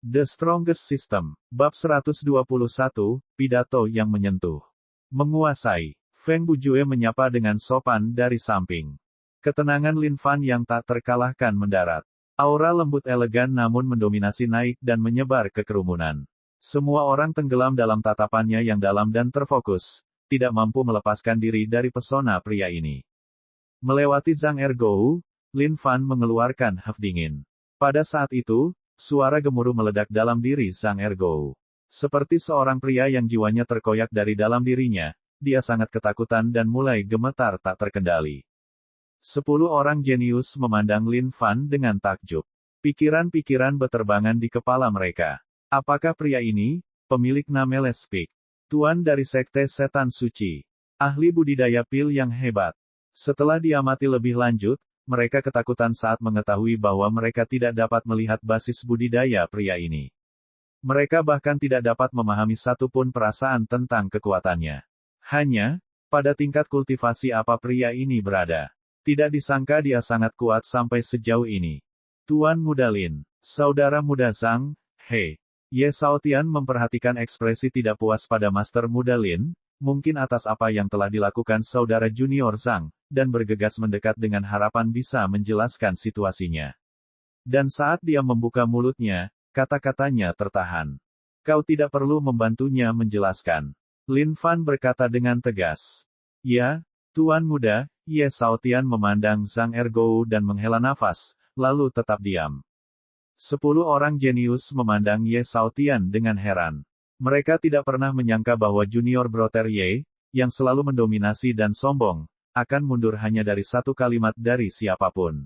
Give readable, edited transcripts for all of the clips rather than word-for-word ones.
The Strongest System, Bab 121, Pidato yang Menyentuh. Menguasai. Feng Bujue menyapa dengan sopan dari samping. Ketenangan Lin Fan yang tak terkalahkan mendarat. Aura lembut elegan namun mendominasi naik dan menyebar ke kerumunan. Semua orang tenggelam dalam tatapannya yang dalam dan terfokus, tidak mampu melepaskan diri dari pesona pria ini. Melewati Zhang Ergou, Lin Fan mengeluarkan haf dingin. Pada saat itu, suara gemuruh meledak dalam diri Zhang Ergou. Seperti seorang pria yang jiwanya terkoyak dari dalam dirinya, dia sangat ketakutan dan mulai gemetar tak terkendali. 10 orang jenius memandang Lin Fan dengan takjub. Pikiran-pikiran beterbangan di kepala mereka. Apakah pria ini, pemilik nama Lespik, tuan dari Sekte Setan Suci, ahli budidaya pil yang hebat? Setelah diamati lebih lanjut, mereka ketakutan saat mengetahui bahwa mereka tidak dapat melihat basis budidaya pria ini. Mereka bahkan tidak dapat memahami satupun perasaan tentang kekuatannya. Hanya, pada tingkat kultivasi apa pria ini berada. Tidak disangka dia sangat kuat sampai sejauh ini. Tuan Muda Lin, saudara muda Zhang, He. Ye Shaotian memperhatikan ekspresi tidak puas pada Master Muda Lin, mungkin atas apa yang telah dilakukan saudara junior Zhang, dan bergegas mendekat dengan harapan bisa menjelaskan situasinya. Dan saat dia membuka mulutnya, kata-katanya tertahan. Kau tidak perlu membantunya menjelaskan. Lin Fan berkata dengan tegas. Ya, Tuan Muda, Ye Shaotian memandang Zhang Ergou dan menghela nafas, lalu tetap diam. 10 orang jenius memandang Ye Shaotian dengan heran. Mereka tidak pernah menyangka bahwa junior Brother Ye, yang selalu mendominasi dan sombong, akan mundur hanya dari satu kalimat dari siapapun.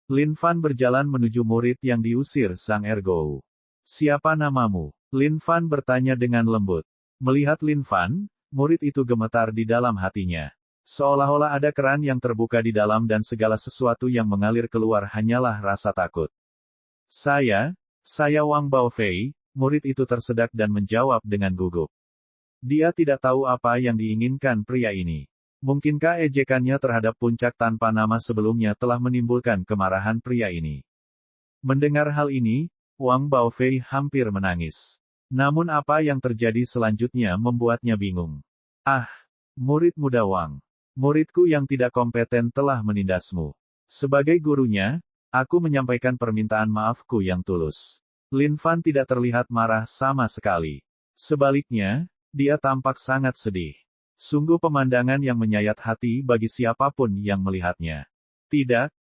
Lin Fan berjalan menuju murid yang diusir Zhang Ergou. Siapa namamu? Lin Fan bertanya dengan lembut. Melihat Lin Fan, murid itu gemetar di dalam hatinya. Seolah-olah ada keran yang terbuka di dalam dan segala sesuatu yang mengalir keluar hanyalah rasa takut. Saya Wang Baofei, murid itu tersedak dan menjawab dengan gugup. Dia tidak tahu apa yang diinginkan pria ini. Mungkinkah ejekannya terhadap puncak tanpa nama sebelumnya telah menimbulkan kemarahan pria ini? Mendengar hal ini, Wang Baofei hampir menangis. Namun apa yang terjadi selanjutnya membuatnya bingung. Ah, murid muda Wang. Muridku yang tidak kompeten telah menindasmu. Sebagai gurunya, aku menyampaikan permintaan maafku yang tulus. Lin Fan tidak terlihat marah sama sekali. Sebaliknya, dia tampak sangat sedih. Sungguh pemandangan yang menyayat hati bagi siapapun yang melihatnya. Tidak,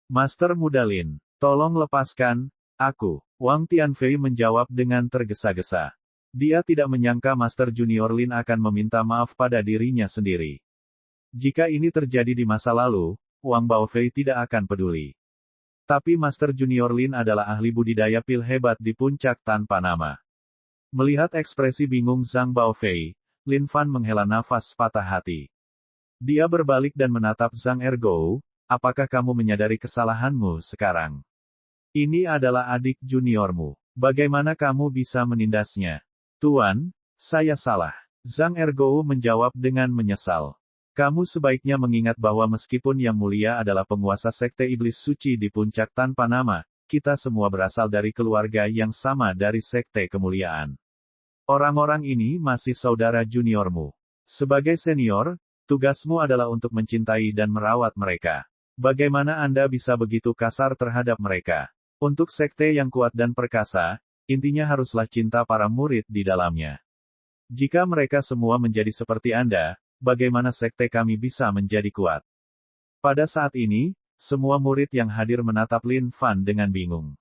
Master Muda Lin. Tolong lepaskan aku. Wang Tianfei menjawab dengan tergesa-gesa. Dia tidak menyangka Master Junior Lin akan meminta maaf pada dirinya sendiri. Jika ini terjadi di masa lalu, Wang Baofei tidak akan peduli. Tapi Master Junior Lin adalah ahli budidaya pil hebat di puncak tanpa nama. Melihat ekspresi bingung Zhang Baofei, Lin Fan menghela nafas patah hati. Dia berbalik dan menatap Zhang Ergou, apakah kamu menyadari kesalahanmu sekarang? Ini adalah adik juniormu. Bagaimana kamu bisa menindasnya? Tuan, saya salah. Zhang Ergou menjawab dengan menyesal. Kamu sebaiknya mengingat bahwa meskipun Yang Mulia adalah penguasa Sekte Iblis Suci di puncak tanpa nama, kita semua berasal dari keluarga yang sama dari Sekte Kemuliaan. Orang-orang ini masih saudara juniormu. Sebagai senior, tugasmu adalah untuk mencintai dan merawat mereka. Bagaimana Anda bisa begitu kasar terhadap mereka? Untuk sekte yang kuat dan perkasa, intinya haruslah cinta para murid di dalamnya. Jika mereka semua menjadi seperti Anda, bagaimana sekte kami bisa menjadi kuat? Pada saat ini, semua murid yang hadir menatap Lin Fan dengan bingung.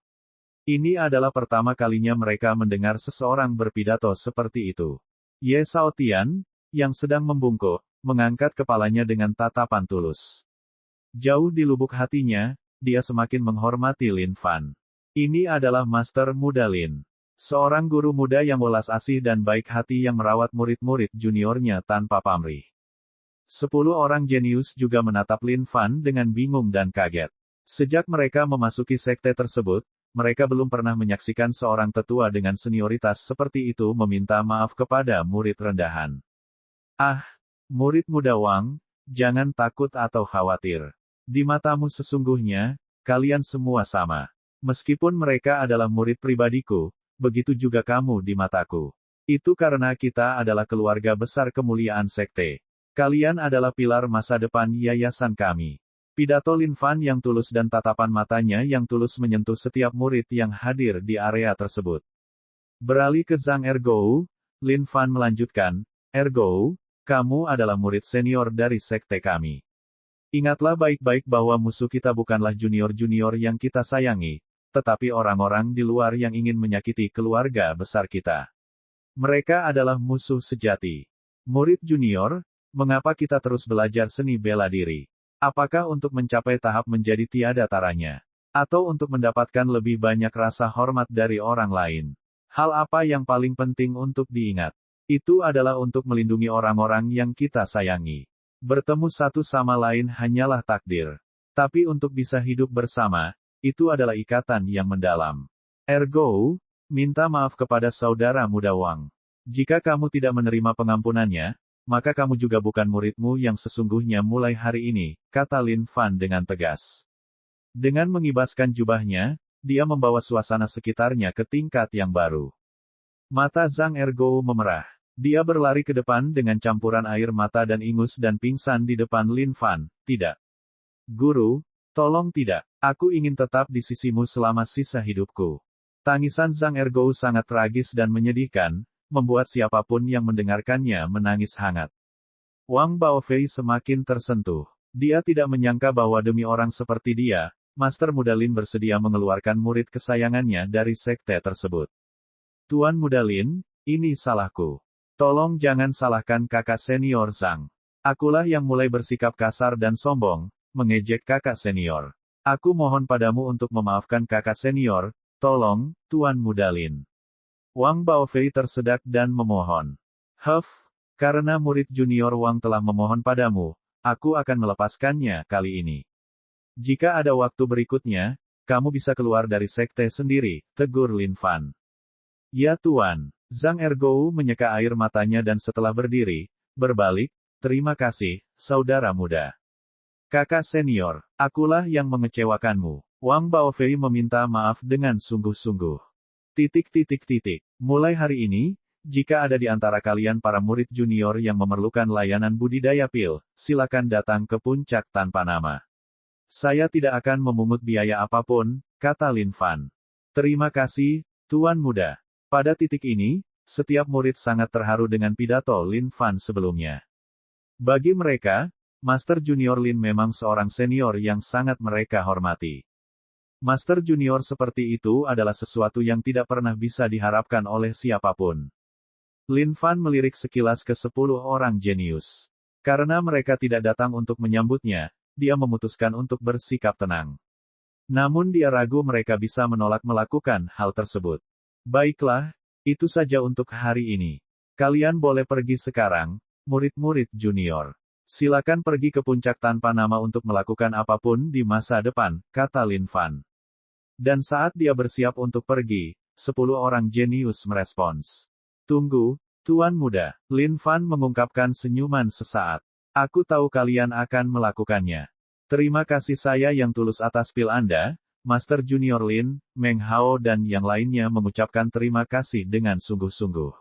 Ini adalah pertama kalinya mereka mendengar seseorang berpidato seperti itu. Ye Shaotian, yang sedang membungkuk, mengangkat kepalanya dengan tatapan tulus. Jauh di lubuk hatinya, dia semakin menghormati Lin Fan. Ini adalah Master Muda Lin. Seorang guru muda yang welas asih dan baik hati yang merawat murid-murid juniornya tanpa pamrih. 10 orang jenius juga menatap Lin Fan dengan bingung dan kaget. Sejak mereka memasuki sekte tersebut, mereka belum pernah menyaksikan seorang tetua dengan senioritas seperti itu meminta maaf kepada murid rendahan. Ah, murid muda Wang, jangan takut atau khawatir. Di matamu sesungguhnya, kalian semua sama. Meskipun mereka adalah murid pribadiku, begitu juga kamu di mataku. Itu karena kita adalah keluarga besar kemuliaan sekte. Kalian adalah pilar masa depan yayasan kami. Pidato Lin Fan yang tulus dan tatapan matanya yang tulus menyentuh setiap murid yang hadir di area tersebut. Beralih ke Zhang Ergou, Lin Fan melanjutkan, Ergou, kamu adalah murid senior dari sekte kami. Ingatlah baik-baik bahwa musuh kita bukanlah junior-junior yang kita sayangi, tetapi orang-orang di luar yang ingin menyakiti keluarga besar kita. Mereka adalah musuh sejati. Murid junior, mengapa kita terus belajar seni bela diri? Apakah untuk mencapai tahap menjadi tiada taranya? Atau untuk mendapatkan lebih banyak rasa hormat dari orang lain? Hal apa yang paling penting untuk diingat? Itu adalah untuk melindungi orang-orang yang kita sayangi. Bertemu satu sama lain hanyalah takdir. Tapi untuk bisa hidup bersama, itu adalah ikatan yang mendalam. Ergo, minta maaf kepada saudara muda Wang. Jika kamu tidak menerima pengampunannya, maka kamu juga bukan muridmu yang sesungguhnya mulai hari ini, kata Lin Fan dengan tegas. Dengan mengibaskan jubahnya, dia membawa suasana sekitarnya ke tingkat yang baru. Mata Zhang Ergo memerah. Dia berlari ke depan dengan campuran air mata dan ingus dan pingsan di depan Lin Fan. Tidak. Guru, tolong tidak. Aku ingin tetap di sisimu selama sisa hidupku. Tangisan Zhang Ergo sangat tragis dan menyedihkan, membuat siapapun yang mendengarkannya menangis hangat. Wang Baofei semakin tersentuh. Dia tidak menyangka bahwa demi orang seperti dia, Master Muda Lin bersedia mengeluarkan murid kesayangannya dari sekte tersebut. Tuan Muda Lin, ini salahku. Tolong jangan salahkan kakak senior Zhang. Akulah yang mulai bersikap kasar dan sombong, mengejek kakak senior. Aku mohon padamu untuk memaafkan kakak senior, tolong, Tuan Muda Lin. Wang Baofei tersedak dan memohon. Karena murid junior Wang telah memohon padamu, aku akan melepaskannya kali ini. Jika ada waktu berikutnya, kamu bisa keluar dari sekte sendiri, tegur Lin Fan. Ya Tuan. Zhang Ergo menyeka air matanya dan setelah berdiri, berbalik, terima kasih, saudara muda. Kakak senior, akulah yang mengecewakanmu. Wang Baofei meminta maaf dengan sungguh-sungguh. Mulai hari ini, jika ada di antara kalian para murid junior yang memerlukan layanan budidaya pil, silakan datang ke puncak tanpa nama. Saya tidak akan memungut biaya apapun, kata Lin Fan. Terima kasih, Tuan Muda. Pada titik ini, setiap murid sangat terharu dengan pidato Lin Fan sebelumnya. Bagi mereka, Master Junior Lin memang seorang senior yang sangat mereka hormati. Master Junior seperti itu adalah sesuatu yang tidak pernah bisa diharapkan oleh siapapun. Lin Fan melirik sekilas ke 10 orang jenius. Karena mereka tidak datang untuk menyambutnya, dia memutuskan untuk bersikap tenang. Namun dia ragu mereka bisa menolak melakukan hal tersebut. Baiklah, itu saja untuk hari ini. Kalian boleh pergi sekarang, murid-murid junior. Silakan pergi ke puncak tanpa nama untuk melakukan apapun di masa depan, kata Lin Fan. Dan saat dia bersiap untuk pergi, 10 orang jenius merespons. Tunggu, Tuan Muda. Lin Fan mengungkapkan senyuman sesaat. Aku tahu kalian akan melakukannya. Terima kasih saya yang tulus atas pil Anda, Master Junior Lin, Meng Hao dan yang lainnya mengucapkan terima kasih dengan sungguh-sungguh.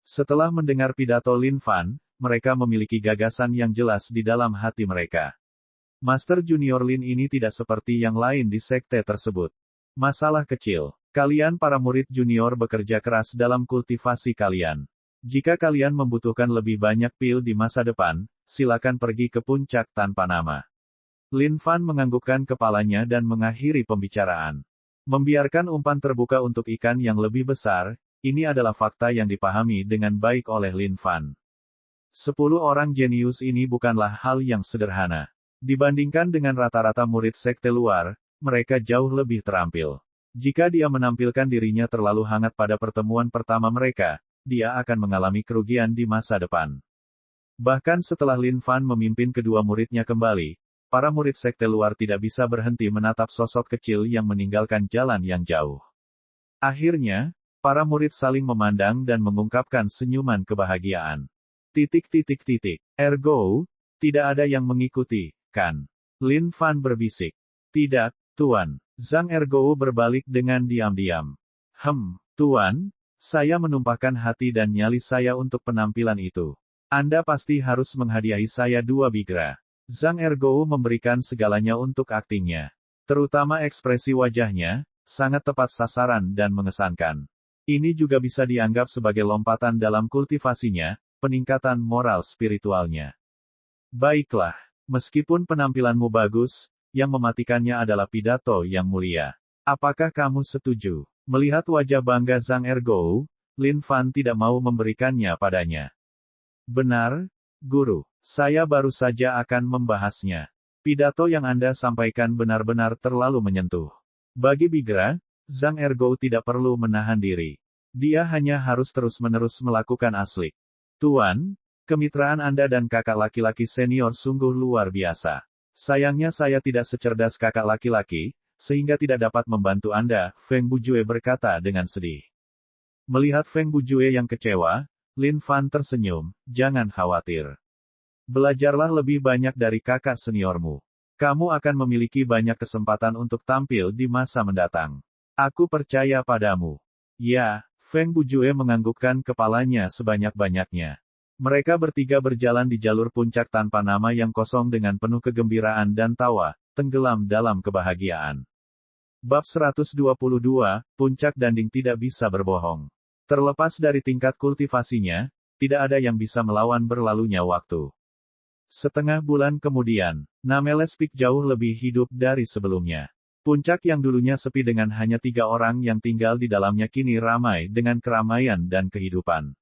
Setelah mendengar pidato Lin Fan, mereka memiliki gagasan yang jelas di dalam hati mereka. Master Junior Lin ini tidak seperti yang lain di sekte tersebut. Masalah kecil. Kalian para murid junior bekerja keras dalam kultivasi kalian. Jika kalian membutuhkan lebih banyak pil di masa depan, silakan pergi ke puncak tanpa nama. Lin Fan menganggukkan kepalanya dan mengakhiri pembicaraan. Membiarkan umpan terbuka untuk ikan yang lebih besar, ini adalah fakta yang dipahami dengan baik oleh Lin Fan. 10 orang jenius ini bukanlah hal yang sederhana. Dibandingkan dengan rata-rata murid sekte luar, mereka jauh lebih terampil. Jika dia menampilkan dirinya terlalu hangat pada pertemuan pertama mereka, dia akan mengalami kerugian di masa depan. Bahkan setelah Lin Fan memimpin kedua muridnya kembali, para murid sekte luar tidak bisa berhenti menatap sosok kecil yang meninggalkan jalan yang jauh. Akhirnya, para murid saling memandang dan mengungkapkan senyuman kebahagiaan. Ergo, tidak ada yang mengikuti, kan? Lin Fan berbisik. Tidak, Tuan. Zhang Ergou berbalik dengan diam-diam. Tuan, saya menumpahkan hati dan nyali saya untuk penampilan itu. Anda pasti harus menghadiahi saya 2 bigra. Zhang Ergou memberikan segalanya untuk aktingnya. Terutama ekspresi wajahnya, sangat tepat sasaran dan mengesankan. Ini juga bisa dianggap sebagai lompatan dalam kultivasinya, peningkatan moral spiritualnya. Baiklah, meskipun penampilanmu bagus, yang mematikannya adalah pidato yang mulia. Apakah kamu setuju? Melihat wajah bangga Zhang Ergou, Lin Fan tidak mau memberikannya padanya. Benar, Guru. Saya baru saja akan membahasnya. Pidato yang Anda sampaikan benar-benar terlalu menyentuh. Bagi bigra, Zhang Ergou tidak perlu menahan diri. Dia hanya harus terus-menerus melakukan aslik. Tuan, kemitraan Anda dan kakak laki-laki senior sungguh luar biasa. Sayangnya saya tidak secerdas kakak laki-laki, sehingga tidak dapat membantu Anda, Feng Bujue berkata dengan sedih. Melihat Feng Bujue yang kecewa, Lin Fan tersenyum, jangan khawatir. Belajarlah lebih banyak dari kakak seniormu. Kamu akan memiliki banyak kesempatan untuk tampil di masa mendatang. Aku percaya padamu. Ya, Feng Bujue menganggukkan kepalanya sebanyak-banyaknya. Mereka bertiga berjalan di jalur puncak tanpa nama yang kosong dengan penuh kegembiraan dan tawa, tenggelam dalam kebahagiaan. Bab 122, Puncak Danding tidak bisa berbohong. Terlepas dari tingkat kultivasinya, tidak ada yang bisa melawan berlalunya waktu. Setengah bulan kemudian, Namelespik jauh lebih hidup dari sebelumnya. Puncak yang dulunya sepi dengan hanya 3 orang yang tinggal di dalamnya kini ramai dengan keramaian dan kehidupan.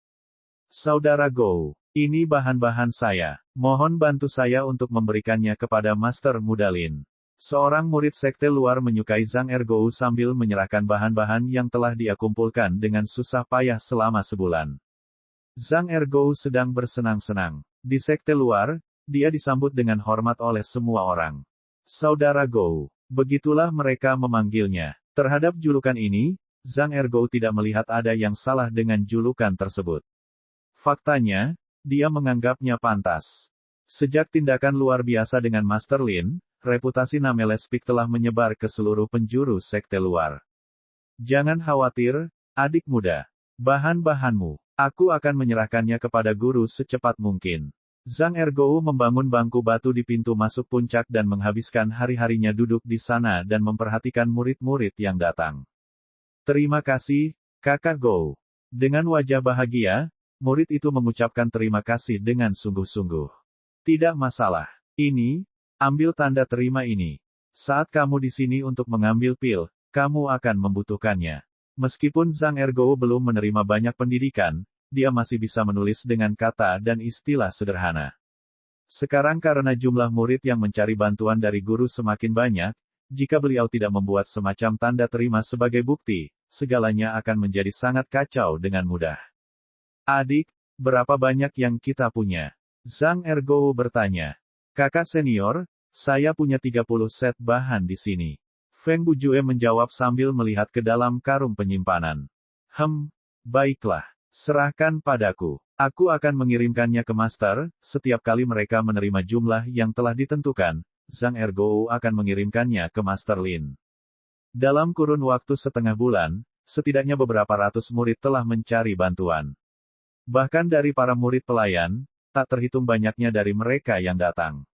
Saudara Gou, ini bahan-bahan saya. Mohon bantu saya untuk memberikannya kepada Master Mudalin. Seorang murid sekte luar menyukai Zhang Ergou sambil menyerahkan bahan-bahan yang telah dia kumpulkan dengan susah payah selama sebulan. Zhang Ergou sedang bersenang-senang. Di sekte luar, dia disambut dengan hormat oleh semua orang. Saudara Gou, begitulah mereka memanggilnya. Terhadap julukan ini, Zhang Ergou tidak melihat ada yang salah dengan julukan tersebut. Faktanya, dia menganggapnya pantas. Sejak tindakan luar biasa dengan Master Lin, reputasi Namelespik telah menyebar ke seluruh penjuru sekte luar. Jangan khawatir, adik muda. Bahan-bahanmu, aku akan menyerahkannya kepada guru secepat mungkin. Zhang Ergou membangun bangku batu di pintu masuk puncak dan menghabiskan hari-harinya duduk di sana dan memperhatikan murid-murid yang datang. Terima kasih, Kakak Gou. Dengan wajah bahagia, murid itu mengucapkan terima kasih dengan sungguh-sungguh. Tidak masalah. Ini, ambil tanda terima ini. Saat kamu di sini untuk mengambil pil, kamu akan membutuhkannya. Meskipun Zhang Ergou belum menerima banyak pendidikan, dia masih bisa menulis dengan kata dan istilah sederhana. Sekarang karena jumlah murid yang mencari bantuan dari guru semakin banyak, jika beliau tidak membuat semacam tanda terima sebagai bukti, segalanya akan menjadi sangat kacau dengan mudah. Adik, berapa banyak yang kita punya? Zhang Ergou bertanya. Kakak senior, saya punya 30 set bahan di sini. Feng Bujue menjawab sambil melihat ke dalam karung penyimpanan. Baiklah. Serahkan padaku. Aku akan mengirimkannya ke Master, setiap kali mereka menerima jumlah yang telah ditentukan, Zhang Ergou akan mengirimkannya ke Master Lin. Dalam kurun waktu setengah bulan, setidaknya beberapa ratus murid telah mencari bantuan. Bahkan dari para murid pelayan, tak terhitung banyaknya dari mereka yang datang.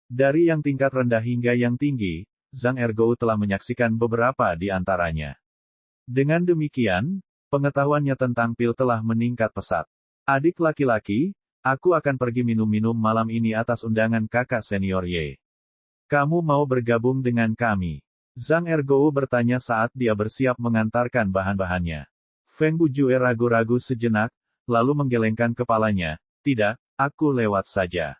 Dari yang tingkat rendah hingga yang tinggi, Zhang Ergou telah menyaksikan beberapa di antaranya. Dengan demikian, pengetahuannya tentang pil telah meningkat pesat. Adik laki-laki, aku akan pergi minum-minum malam ini atas undangan kakak senior Ye. Kamu mau bergabung dengan kami? Zhang Ergou bertanya saat dia bersiap mengantarkan bahan-bahannya. Feng Bujue ragu-ragu sejenak, lalu menggelengkan kepalanya. Tidak, aku lewat saja.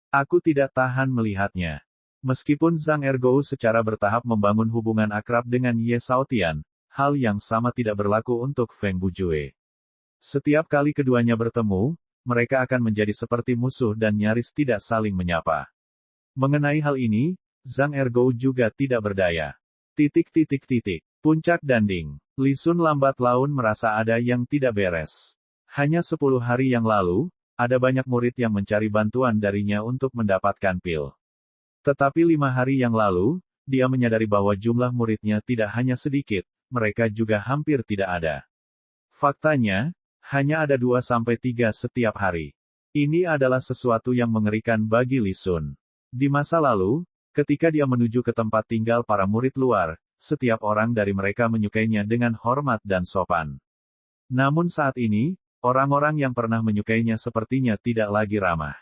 Aku tidak tahan melihatnya. Meskipun Zhang Ergou secara bertahap membangun hubungan akrab dengan Ye Shaotian, hal yang sama tidak berlaku untuk Feng Bujue. Setiap kali keduanya bertemu, mereka akan menjadi seperti musuh dan nyaris tidak saling menyapa. Mengenai hal ini, Zhang Ergou juga tidak berdaya. Puncak Danding. Li Sun lambat laun merasa ada yang tidak beres. Hanya 10 hari yang lalu, ada banyak murid yang mencari bantuan darinya untuk mendapatkan pil. Tetapi 5 hari yang lalu, dia menyadari bahwa jumlah muridnya tidak hanya sedikit, mereka juga hampir tidak ada. Faktanya, hanya ada 2-3 setiap hari. Ini adalah sesuatu yang mengerikan bagi Li Sun. Di masa lalu, ketika dia menuju ke tempat tinggal para murid luar, setiap orang dari mereka menyukainya dengan hormat dan sopan. Namun saat ini, orang-orang yang pernah menyukainya sepertinya tidak lagi ramah.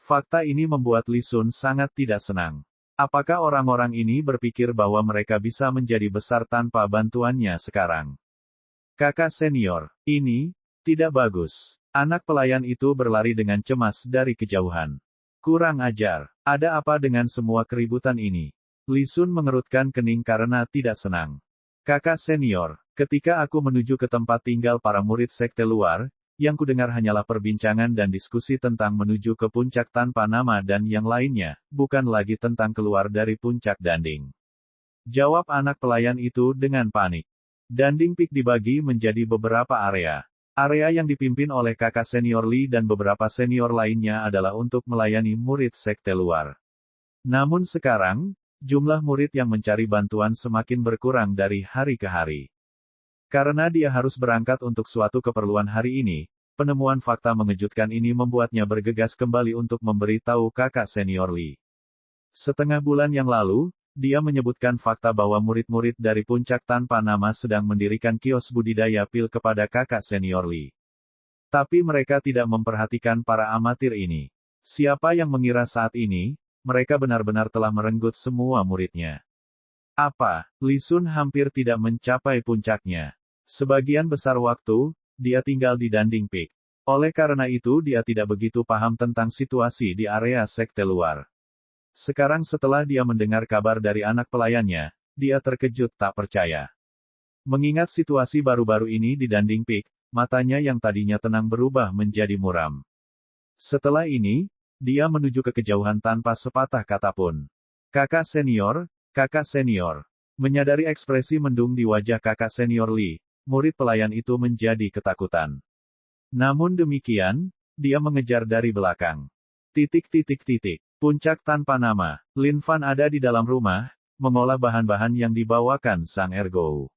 Fakta ini membuat Li Sun sangat tidak senang. Apakah orang-orang ini berpikir bahwa mereka bisa menjadi besar tanpa bantuannya sekarang? Kakak senior, ini tidak bagus. Anak pelayan itu berlari dengan cemas dari kejauhan. Kurang ajar. Ada apa dengan semua keributan ini? Li Sun mengerutkan kening karena tidak senang. Kakak senior, ketika aku menuju ke tempat tinggal para murid sekte luar, yang kudengar hanyalah perbincangan dan diskusi tentang menuju ke puncak tanpa nama dan yang lainnya, bukan lagi tentang keluar dari puncak Danding. Jawab anak pelayan itu dengan panik. Danding Peak dibagi menjadi beberapa area. Area yang dipimpin oleh kakak senior Li dan beberapa senior lainnya adalah untuk melayani murid sekte luar. Namun sekarang, jumlah murid yang mencari bantuan semakin berkurang dari hari ke hari. Karena dia harus berangkat untuk suatu keperluan hari ini, penemuan fakta mengejutkan ini membuatnya bergegas kembali untuk memberi tahu kakak senior Li. Setengah bulan yang lalu, dia menyebutkan fakta bahwa murid-murid dari puncak tanpa nama sedang mendirikan kios budidaya pil kepada kakak senior Li. Tapi mereka tidak memperhatikan para amatir ini. Siapa yang mengira saat ini, mereka benar-benar telah merenggut semua muridnya. Apa? Li Sun hampir tidak mencapai puncaknya. Sebagian besar waktu, dia tinggal di Danding Peak. Oleh karena itu dia tidak begitu paham tentang situasi di area sekte luar. Sekarang setelah dia mendengar kabar dari anak pelayannya, dia terkejut tak percaya. Mengingat situasi baru-baru ini di Danding Peak, matanya yang tadinya tenang berubah menjadi muram. Setelah ini, dia menuju ke kejauhan tanpa sepatah kata pun. Kakak senior. Menyadari ekspresi mendung di wajah kakak senior Li, murid pelayan itu menjadi ketakutan. Namun demikian, dia mengejar dari belakang. Puncak tanpa nama. Lin Fan ada di dalam rumah, mengolah bahan-bahan yang dibawakan Sang Ergo.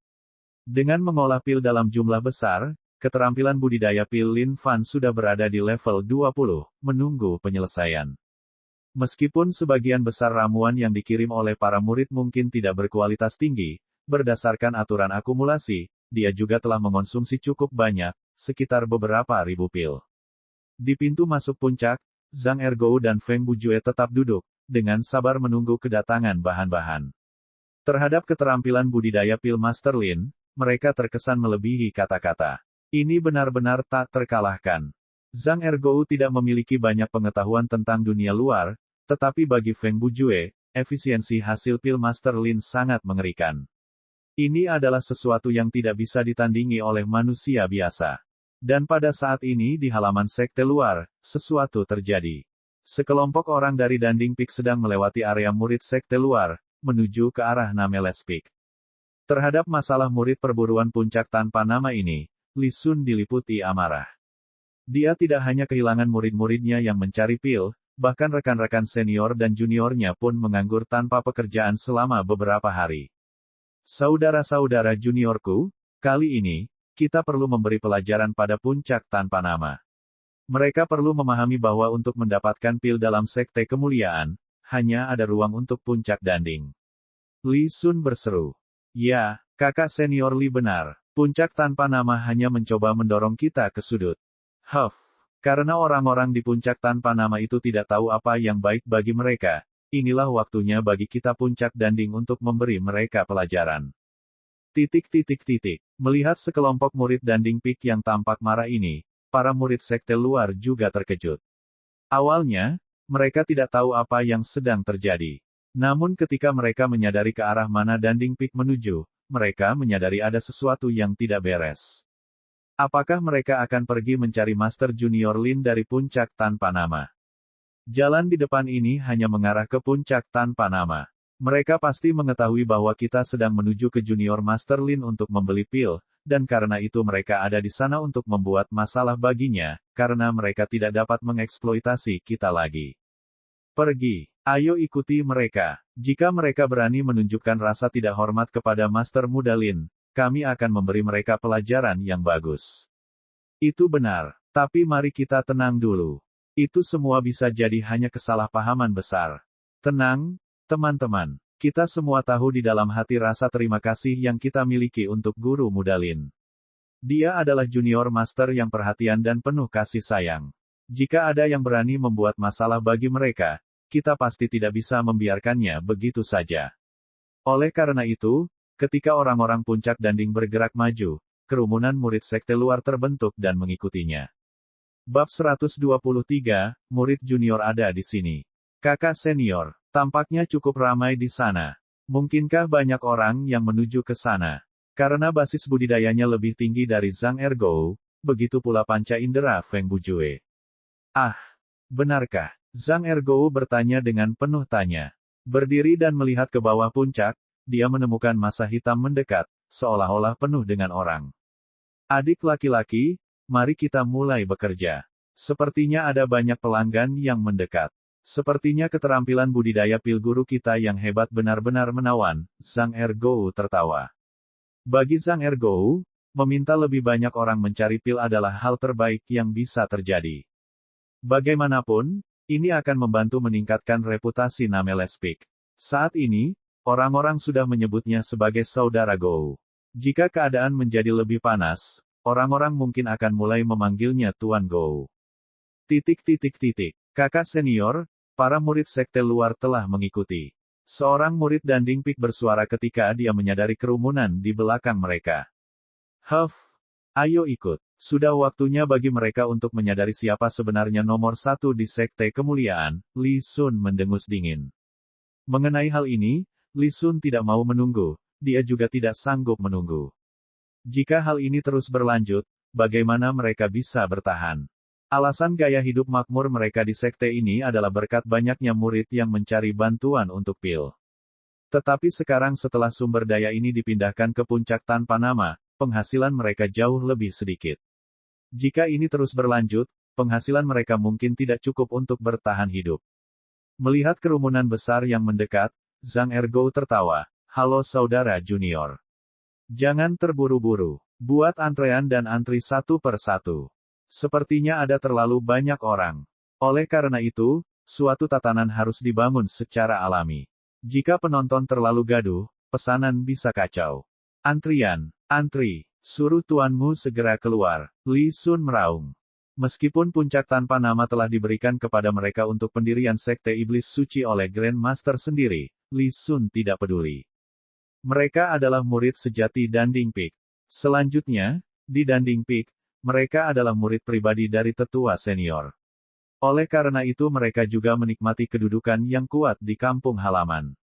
Dengan mengolah pil dalam jumlah besar, keterampilan budidaya pil Lin Fan sudah berada di level 20, menunggu penyelesaian. Meskipun sebagian besar ramuan yang dikirim oleh para murid mungkin tidak berkualitas tinggi, berdasarkan aturan akumulasi, dia juga telah mengonsumsi cukup banyak, sekitar beberapa ribu pil. Di pintu masuk puncak, Zhang Ergo dan Feng Bujue tetap duduk, dengan sabar menunggu kedatangan bahan-bahan. Terhadap keterampilan budidaya pil Master Lin, mereka terkesan melebihi kata-kata. Ini benar-benar tak terkalahkan. Zhang Ergo tidak memiliki banyak pengetahuan tentang dunia luar, tetapi bagi Feng Bujue, efisiensi hasil pil Master Lin sangat mengerikan. Ini adalah sesuatu yang tidak bisa ditandingi oleh manusia biasa. Dan pada saat ini di halaman sekte luar, sesuatu terjadi. Sekelompok orang dari Danding Peak sedang melewati area murid sekte luar, menuju ke arah Nameles Peak. Terhadap masalah murid perburuan puncak tanpa nama ini, Li Sun diliputi amarah. Dia tidak hanya kehilangan murid-muridnya yang mencari pil, bahkan rekan-rekan senior dan juniornya pun menganggur tanpa pekerjaan selama beberapa hari. Saudara-saudara juniorku, kali ini, kita perlu memberi pelajaran pada puncak tanpa nama. Mereka perlu memahami bahwa untuk mendapatkan pil dalam sekte kemuliaan, hanya ada ruang untuk puncak Danding. Li Sun berseru. Ya, kakak senior Li benar. Puncak tanpa nama hanya mencoba mendorong kita ke sudut. Karena orang-orang di puncak tanpa nama itu tidak tahu apa yang baik bagi mereka, inilah waktunya bagi kita puncak Danding untuk memberi mereka pelajaran. Melihat sekelompok murid Danding Peak yang tampak marah ini, para murid sekte luar juga terkejut. Awalnya, mereka tidak tahu apa yang sedang terjadi. Namun ketika mereka menyadari ke arah mana Danding Peak menuju, mereka menyadari ada sesuatu yang tidak beres. Apakah mereka akan pergi mencari Master Junior Lin dari puncak tanpa nama? Jalan di depan ini hanya mengarah ke puncak tanpa nama. Mereka pasti mengetahui bahwa kita sedang menuju ke Junior Master Lin untuk membeli pil, dan karena itu mereka ada di sana untuk membuat masalah baginya, karena mereka tidak dapat mengeksploitasi kita lagi. Pergi. Ayo ikuti mereka. Jika mereka berani menunjukkan rasa tidak hormat kepada Master Muda Lin, kami akan memberi mereka pelajaran yang bagus. Itu benar. Tapi mari kita tenang dulu. Itu semua bisa jadi hanya kesalahpahaman besar. Tenang, teman-teman. Kita semua tahu di dalam hati rasa terima kasih yang kita miliki untuk Guru Muda Lin. Dia adalah junior master yang perhatian dan penuh kasih sayang. Jika ada yang berani membuat masalah bagi mereka, kita pasti tidak bisa membiarkannya begitu saja. Oleh karena itu, ketika orang-orang puncak Danding bergerak maju, kerumunan murid sekte luar terbentuk dan mengikutinya. Bab 123, murid junior ada di sini. Kakak senior, tampaknya cukup ramai di sana. Mungkinkah banyak orang yang menuju ke sana? Karena basis budidayanya lebih tinggi dari Zhang Ergou, begitu pula panca indera Feng Bujue. Ah, benarkah? Zhang Ergou bertanya dengan penuh tanya. Berdiri dan melihat ke bawah puncak, dia menemukan massa hitam mendekat, seolah-olah penuh dengan orang. Adik laki-laki, mari kita mulai bekerja. Sepertinya ada banyak pelanggan yang mendekat. Sepertinya keterampilan budidaya pil guru kita yang hebat benar-benar menawan, Zhang Ergou tertawa. Bagi Zhang Ergou, meminta lebih banyak orang mencari pil adalah hal terbaik yang bisa terjadi. Bagaimanapun, ini akan membantu meningkatkan reputasi Namelespik. Saat ini, orang-orang sudah menyebutnya sebagai saudara Gou. Jika keadaan menjadi lebih panas, orang-orang mungkin akan mulai memanggilnya Tuan Gou. Kakak senior, para murid sekte luar telah mengikuti. Seorang murid Danding Peak bersuara ketika dia menyadari kerumunan di belakang mereka. Ayo ikut. Sudah waktunya bagi mereka untuk menyadari siapa sebenarnya nomor satu di sekte kemuliaan, Li Sun mendengus dingin. Mengenai hal ini, Li Sun tidak mau menunggu, dia juga tidak sanggup menunggu. Jika hal ini terus berlanjut, bagaimana mereka bisa bertahan? Alasan gaya hidup makmur mereka di sekte ini adalah berkat banyaknya murid yang mencari bantuan untuk pil. Tetapi sekarang setelah sumber daya ini dipindahkan ke puncak tanpa nama, penghasilan mereka jauh lebih sedikit. Jika ini terus berlanjut, penghasilan mereka mungkin tidak cukup untuk bertahan hidup. Melihat kerumunan besar yang mendekat, Zhang Ergou tertawa. Halo saudara junior. Jangan terburu-buru. Buat antrean dan antri satu per satu. Sepertinya ada terlalu banyak orang. Oleh karena itu, suatu tatanan harus dibangun secara alami. Jika penonton terlalu gaduh, pesanan bisa kacau. Antri, suruh tuanmu segera keluar, Li Sun meraung. Meskipun puncak tanpa nama telah diberikan kepada mereka untuk pendirian sekte iblis suci oleh Grand Master sendiri, Li Sun tidak peduli. Mereka adalah murid sejati Danding Peak. Selanjutnya, di Danding Peak, mereka adalah murid pribadi dari tetua senior. Oleh karena itu mereka juga menikmati kedudukan yang kuat di kampung halaman.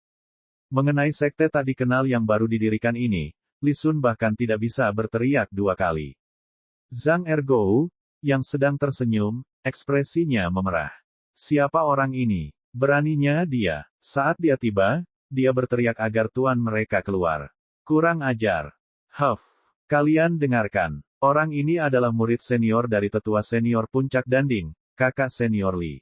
Mengenai sekte tak dikenal yang baru didirikan ini, Li Sun bahkan tidak bisa berteriak dua kali. Zhang Ergou, yang sedang tersenyum, ekspresinya memerah. Siapa orang ini? Beraninya dia. Saat dia tiba, dia berteriak agar tuan mereka keluar. Kurang ajar. Kalian dengarkan. Orang ini adalah murid senior dari tetua senior puncak Danding, kakak senior Li.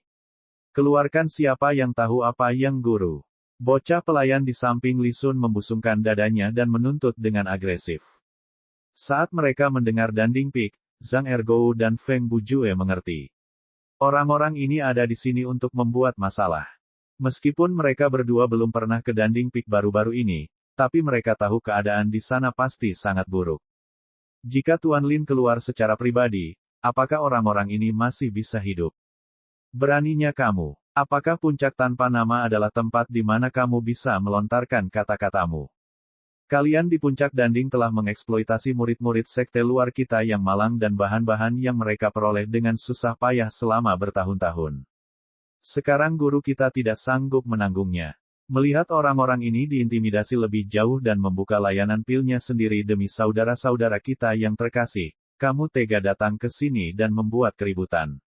Keluarkan siapa yang tahu apa yang guru. Bocah pelayan di samping Li Sun membusungkan dadanya dan menuntut dengan agresif. Saat mereka mendengar Danding Peak, Zhang Ergou dan Feng Bujue mengerti. Orang-orang ini ada di sini untuk membuat masalah. Meskipun mereka berdua belum pernah ke Danding Peak baru-baru ini, tapi mereka tahu keadaan di sana pasti sangat buruk. Jika Tuan Lin keluar secara pribadi, apakah orang-orang ini masih bisa hidup? Beraninya kamu. Apakah puncak tanpa nama adalah tempat di mana kamu bisa melontarkan kata-katamu? Kalian di puncak Danding telah mengeksploitasi murid-murid sekte luar kita yang malang dan bahan-bahan yang mereka peroleh dengan susah payah selama bertahun-tahun. Sekarang guru kita tidak sanggup menanggungnya. Melihat orang-orang ini diintimidasi lebih jauh dan membuka layanan pilnya sendiri demi saudara-saudara kita yang terkasih, kamu tega datang ke sini dan membuat keributan.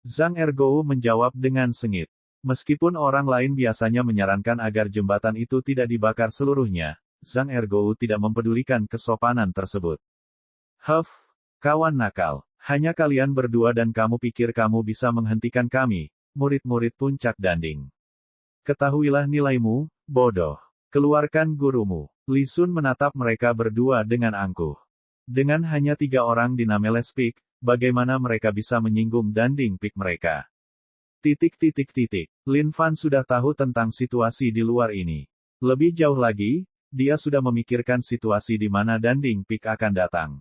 Zhang Ergou menjawab dengan sengit. Meskipun orang lain biasanya menyarankan agar jembatan itu tidak dibakar seluruhnya, Zhang Ergou tidak mempedulikan kesopanan tersebut. Kawan nakal, hanya kalian berdua dan kamu pikir kamu bisa menghentikan kami, murid-murid puncak Danding. Ketahuilah nilaimu, bodoh. Keluarkan gurumu. Li Sun menatap mereka berdua dengan angkuh. Dengan hanya 3 orang di Nameless Peak, bagaimana mereka bisa menyinggung Danding Peak mereka? Lin Fan sudah tahu tentang situasi di luar ini. Lebih jauh lagi, dia sudah memikirkan situasi di mana Danding Peak akan datang.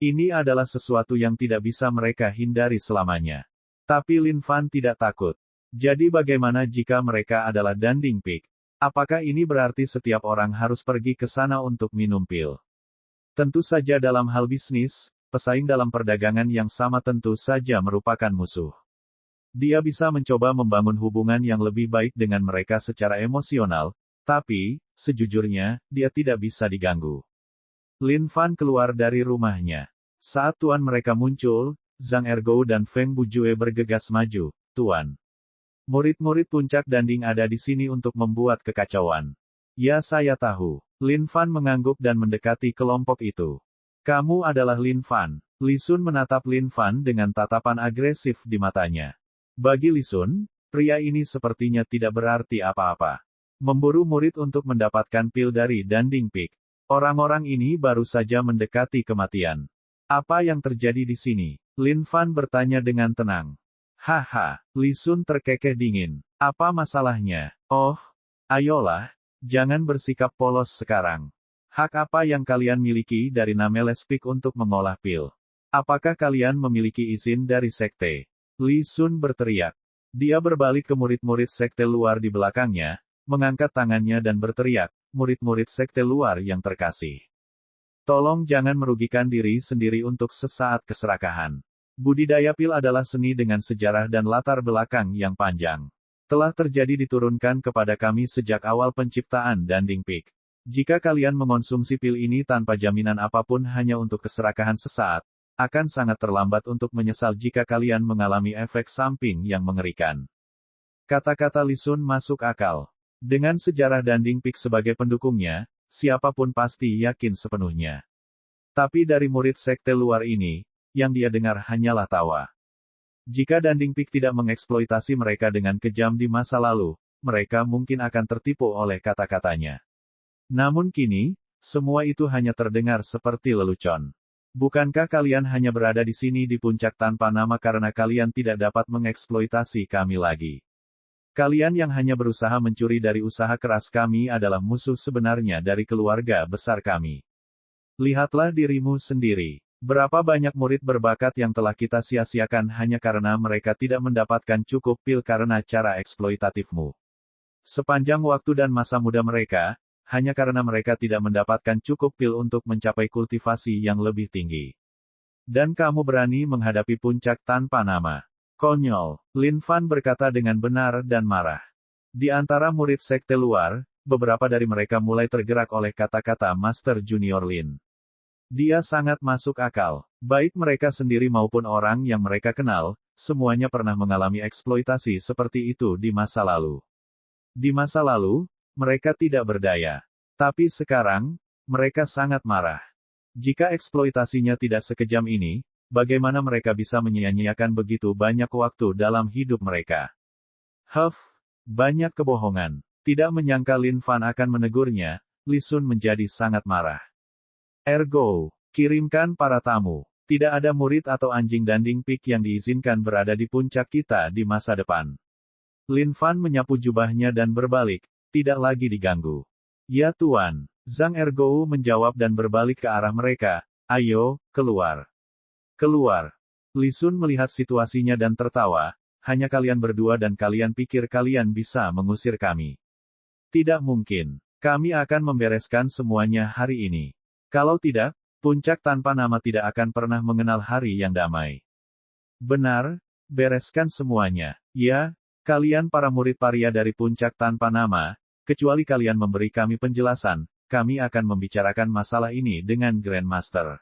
Ini adalah sesuatu yang tidak bisa mereka hindari selamanya. Tapi Lin Fan tidak takut. Jadi bagaimana jika mereka adalah Danding Peak? Apakah ini berarti setiap orang harus pergi ke sana untuk minum pil? Tentu saja dalam hal bisnis, pesaing dalam perdagangan yang sama tentu saja merupakan musuh. Dia bisa mencoba membangun hubungan yang lebih baik dengan mereka secara emosional, tapi, sejujurnya, dia tidak bisa diganggu. Lin Fan keluar dari rumahnya. Saat tuan mereka muncul, Zhang Ergou dan Feng Bujue bergegas maju. Tuan. Murid-murid puncak Danding ada di sini untuk membuat kekacauan. Ya, saya tahu. Lin Fan mengangguk dan mendekati kelompok itu. Kamu adalah Lin Fan. Li Sun menatap Lin Fan dengan tatapan agresif di matanya. Bagi Li Sun, pria ini sepertinya tidak berarti apa-apa. Memburu murid untuk mendapatkan pil dari Danding Peak. Orang-orang ini baru saja mendekati kematian. Apa yang terjadi di sini? Lin Fan bertanya dengan tenang. Haha, Li Sun terkekeh dingin. Apa masalahnya? Oh, ayolah, jangan bersikap polos sekarang. Hak apa yang kalian miliki dari Nameless Peak untuk mengolah pil? Apakah kalian memiliki izin dari sekte? Li Sun berteriak. Dia berbalik ke murid-murid sekte luar di belakangnya, mengangkat tangannya dan berteriak, murid-murid sekte luar yang terkasih. Tolong jangan merugikan diri sendiri untuk sesaat keserakahan. Budidaya pil adalah seni dengan sejarah dan latar belakang yang panjang. Telah terjadi diturunkan kepada kami sejak awal penciptaan Danding Peak. Jika kalian mengonsumsi pil ini tanpa jaminan apapun hanya untuk keserakahan sesaat, akan sangat terlambat untuk menyesal jika kalian mengalami efek samping yang mengerikan. Kata-kata Li Sun masuk akal. Dengan sejarah Danding Peak sebagai pendukungnya, siapapun pasti yakin sepenuhnya. Tapi dari murid sekte luar ini, yang dia dengar hanyalah tawa. Jika Danding Peak tidak mengeksploitasi mereka dengan kejam di masa lalu, mereka mungkin akan tertipu oleh kata-katanya. Namun kini, semua itu hanya terdengar seperti lelucon. Bukankah kalian hanya berada di sini di puncak tanpa nama karena kalian tidak dapat mengeksploitasi kami lagi? Kalian yang hanya berusaha mencuri dari usaha keras kami adalah musuh sebenarnya dari keluarga besar kami. Lihatlah dirimu sendiri. Berapa banyak murid berbakat yang telah kita sia-siakan hanya karena mereka tidak mendapatkan cukup pil karena cara eksploitatifmu. Sepanjang waktu dan masa muda mereka, hanya karena mereka tidak mendapatkan cukup pil untuk mencapai kultivasi yang lebih tinggi. Dan kamu berani menghadapi puncak tanpa nama. Konyol, Lin Fan berkata dengan benar dan marah. Di antara murid sekte luar, beberapa dari mereka mulai tergerak oleh kata-kata Master Junior Lin. Dia sangat masuk akal. Baik mereka sendiri maupun orang yang mereka kenal, semuanya pernah mengalami eksploitasi seperti itu di masa lalu. Di masa lalu, mereka tidak berdaya. Tapi sekarang, mereka sangat marah. Jika eksploitasinya tidak sekejam ini, bagaimana mereka bisa menyia-nyiakan begitu banyak waktu dalam hidup mereka? Banyak kebohongan. Tidak menyangka Lin Fan akan menegurnya, Li Sun menjadi sangat marah. Ergo, kirimkan para tamu. Tidak ada murid atau anjing Danding Peak yang diizinkan berada di puncak kita di masa depan. Lin Fan menyapu jubahnya dan berbalik, tidak lagi diganggu. Ya Tuan, Zhang Ergou menjawab dan berbalik ke arah mereka, ayo, keluar. Keluar. Li Sun melihat situasinya dan tertawa, hanya kalian berdua dan kalian pikir kalian bisa mengusir kami. Tidak mungkin. Kami akan membereskan semuanya hari ini. Kalau tidak, puncak tanpa nama tidak akan pernah mengenal hari yang damai. Benar, bereskan semuanya. Ya, kalian para murid paria dari puncak tanpa nama, kecuali kalian memberi kami penjelasan, kami akan membicarakan masalah ini dengan Grandmaster.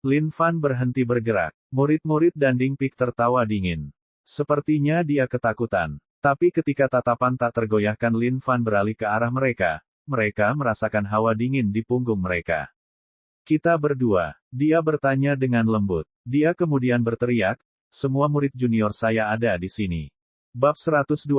Lin Fan berhenti bergerak. Murid-murid Danding Peak tertawa dingin. Sepertinya dia ketakutan. Tapi ketika tatapan tak tergoyahkan Lin Fan beralih ke arah mereka, mereka merasakan hawa dingin di punggung mereka. Kita berdua, dia bertanya dengan lembut. Dia kemudian berteriak, semua murid junior saya ada di sini. Bab 124,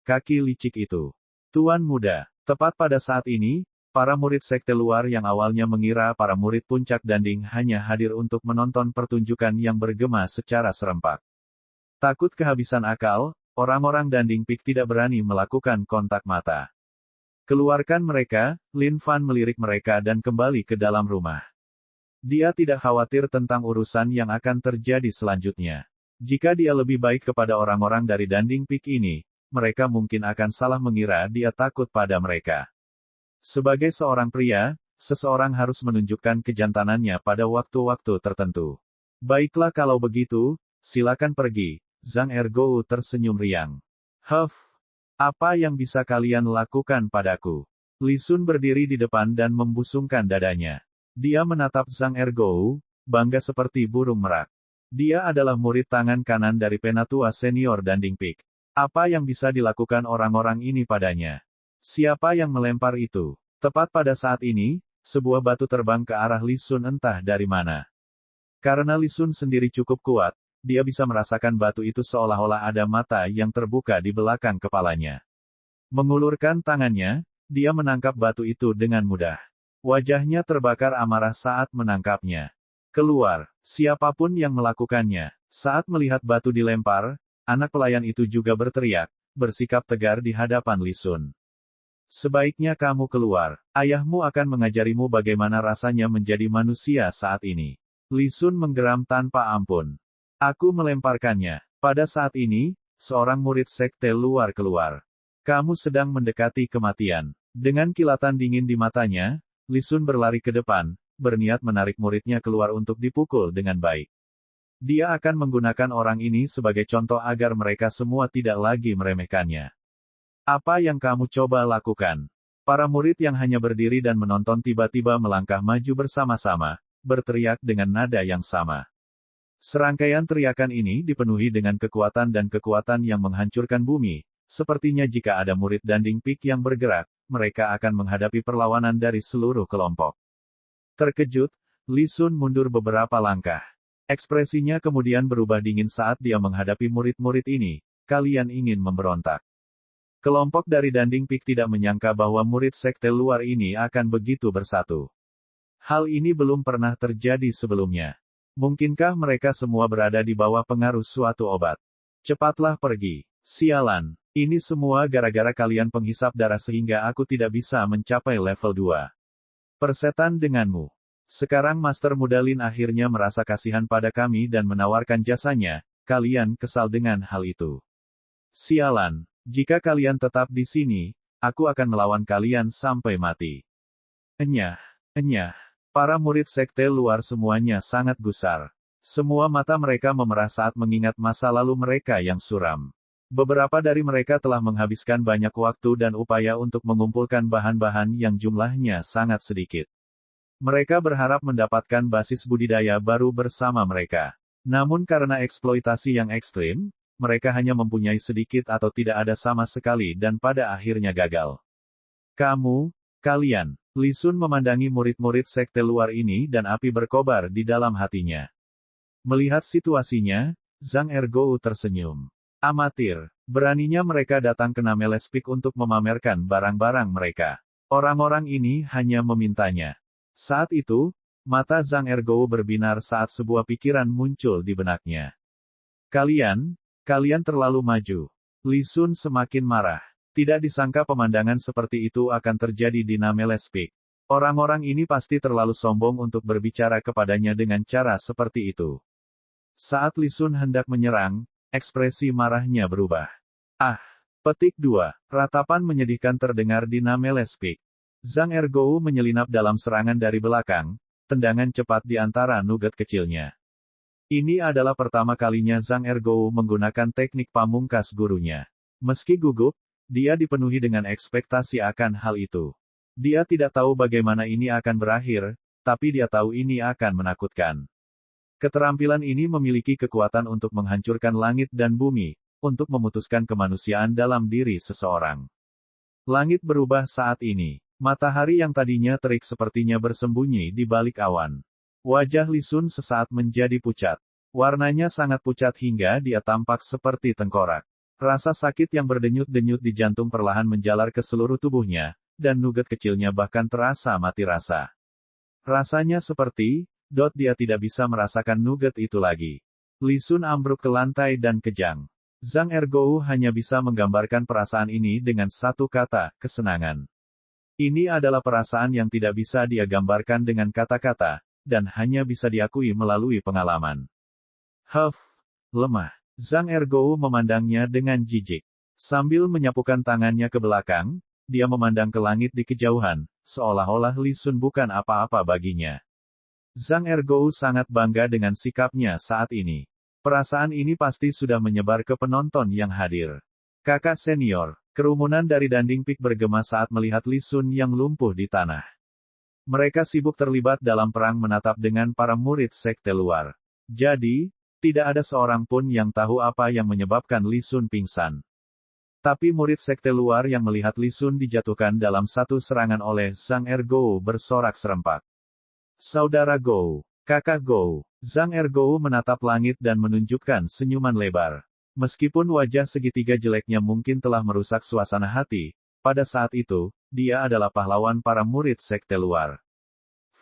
Kaki Licik Itu. Tuan Muda. Tepat pada saat ini, para murid sekte luar yang awalnya mengira para murid puncak Danding hanya hadir untuk menonton pertunjukan yang bergema secara serempak. Takut kehabisan akal, orang-orang Danding Peak tidak berani melakukan kontak mata. Keluarkan mereka, Lin Fan melirik mereka dan kembali ke dalam rumah. Dia tidak khawatir tentang urusan yang akan terjadi selanjutnya. Jika dia lebih baik kepada orang-orang dari Danding Peak ini, mereka mungkin akan salah mengira dia takut pada mereka. Sebagai seorang pria, seseorang harus menunjukkan kejantanannya pada waktu-waktu tertentu. Baiklah kalau begitu, silakan pergi, Zhang Ergou tersenyum riang. Huff, apa yang bisa kalian lakukan padaku? Li Sun berdiri di depan dan membusungkan dadanya. Dia menatap Zhang Ergou, bangga seperti burung merak. Dia adalah murid tangan kanan dari penatua senior Danding Peak. Apa yang bisa dilakukan orang-orang ini padanya? Siapa yang melempar itu? Tepat pada saat ini, sebuah batu terbang ke arah Li Sun entah dari mana. Karena Li Sun sendiri cukup kuat, dia bisa merasakan batu itu seolah-olah ada mata yang terbuka di belakang kepalanya. Mengulurkan tangannya, dia menangkap batu itu dengan mudah. Wajahnya terbakar amarah saat menangkapnya. Keluar, siapapun yang melakukannya. Saat melihat batu dilempar, anak pelayan itu juga berteriak, bersikap tegar di hadapan Li Sun. Sebaiknya kamu keluar, ayahmu akan mengajarimu bagaimana rasanya menjadi manusia saat ini. Li Sun menggeram tanpa ampun. Aku melemparkannya. Pada saat ini, seorang murid sekte luar keluar. Kamu sedang mendekati kematian. Dengan kilatan dingin di matanya, Li Sun berlari ke depan, berniat menarik muridnya keluar untuk dipukul dengan baik. Dia akan menggunakan orang ini sebagai contoh agar mereka semua tidak lagi meremehkannya. Apa yang kamu coba lakukan? Para murid yang hanya berdiri dan menonton tiba-tiba melangkah maju bersama-sama, berteriak dengan nada yang sama. Serangkaian teriakan ini dipenuhi dengan kekuatan dan kekuatan yang menghancurkan bumi. Sepertinya jika ada murid Danding Peak yang bergerak, mereka akan menghadapi perlawanan dari seluruh kelompok. Terkejut, Li Sun mundur beberapa langkah. Ekspresinya kemudian berubah dingin saat dia menghadapi murid-murid ini. Kalian ingin memberontak. Kelompok dari Danding Peak tidak menyangka bahwa murid sekte luar ini akan begitu bersatu. Hal ini belum pernah terjadi sebelumnya. Mungkinkah mereka semua berada di bawah pengaruh suatu obat? Cepatlah pergi. Sialan. Ini semua gara-gara kalian penghisap darah sehingga aku tidak bisa mencapai level 2. Persetan denganmu. Sekarang Master Muda Lin akhirnya merasa kasihan pada kami dan menawarkan jasanya, kalian kesal dengan hal itu. Sialan, jika kalian tetap di sini, aku akan melawan kalian sampai mati. Enyah, para murid sekte luar semuanya sangat gusar. Semua mata mereka memerah saat mengingat masa lalu mereka yang suram. Beberapa dari mereka telah menghabiskan banyak waktu dan upaya untuk mengumpulkan bahan-bahan yang jumlahnya sangat sedikit. Mereka berharap mendapatkan basis budidaya baru bersama mereka. Namun karena eksploitasi yang ekstrim, mereka hanya mempunyai sedikit atau tidak ada sama sekali dan pada akhirnya gagal. Kalian, Li Sun memandangi murid-murid sekte luar ini dan api berkobar di dalam hatinya. Melihat situasinya, Zhang Ergou tersenyum. Amatir, beraninya mereka datang ke Nameless Peak untuk memamerkan barang-barang mereka. Orang-orang ini hanya memintanya. Saat itu, mata Zhang Ergou berbinar saat sebuah pikiran muncul di benaknya. Kalian terlalu maju. Li Sun semakin marah. Tidak disangka pemandangan seperti itu akan terjadi di Nameless Peak. Orang-orang ini pasti terlalu sombong untuk berbicara kepadanya dengan cara seperti itu. Saat Li Sun hendak menyerang, ekspresi marahnya berubah. Petik 2. Ratapan menyedihkan terdengar di Nameless Peak. Zhang Ergou menyelinap dalam serangan dari belakang, tendangan cepat di antara nugget kecilnya. Ini adalah pertama kalinya Zhang Ergou menggunakan teknik pamungkas gurunya. Meski gugup, dia dipenuhi dengan ekspektasi akan hal itu. Dia tidak tahu bagaimana ini akan berakhir, tapi dia tahu ini akan menakutkan. Keterampilan ini memiliki kekuatan untuk menghancurkan langit dan bumi, untuk memutuskan kemanusiaan dalam diri seseorang. Langit berubah saat ini. Matahari yang tadinya terik sepertinya bersembunyi di balik awan. Wajah Li Sun sesaat menjadi pucat. Warnanya sangat pucat hingga dia tampak seperti tengkorak. Rasa sakit yang berdenyut-denyut di jantung perlahan menjalar ke seluruh tubuhnya, dan nugget kecilnya bahkan terasa mati rasa. Rasanya seperti, dia tidak bisa merasakan nugget itu lagi. Li Sun ambruk ke lantai dan kejang. Zhang Ergou hanya bisa menggambarkan perasaan ini dengan satu kata, kesenangan. Ini adalah perasaan yang tidak bisa dia gambarkan dengan kata-kata, dan hanya bisa diakui melalui pengalaman. Lemah. Zhang Ergou memandangnya dengan jijik. Sambil menyapukan tangannya ke belakang, dia memandang ke langit di kejauhan, seolah-olah Li Sun bukan apa-apa baginya. Zhang Ergou sangat bangga dengan sikapnya saat ini. Perasaan ini pasti sudah menyebar ke penonton yang hadir. Kakak senior, kerumunan dari Danding Peak bergema saat melihat Li Sun yang lumpuh di tanah. Mereka sibuk terlibat dalam perang menatap dengan para murid sekte luar. Jadi, tidak ada seorang pun yang tahu apa yang menyebabkan Li Sun pingsan. Tapi murid sekte luar yang melihat Li Sun dijatuhkan dalam satu serangan oleh Zhang Ergou bersorak serempak. Saudara Gou, kakak Gou. Zhang Ergou menatap langit dan menunjukkan senyuman lebar. Meskipun wajah segitiga jeleknya mungkin telah merusak suasana hati, pada saat itu, dia adalah pahlawan para murid sekte luar.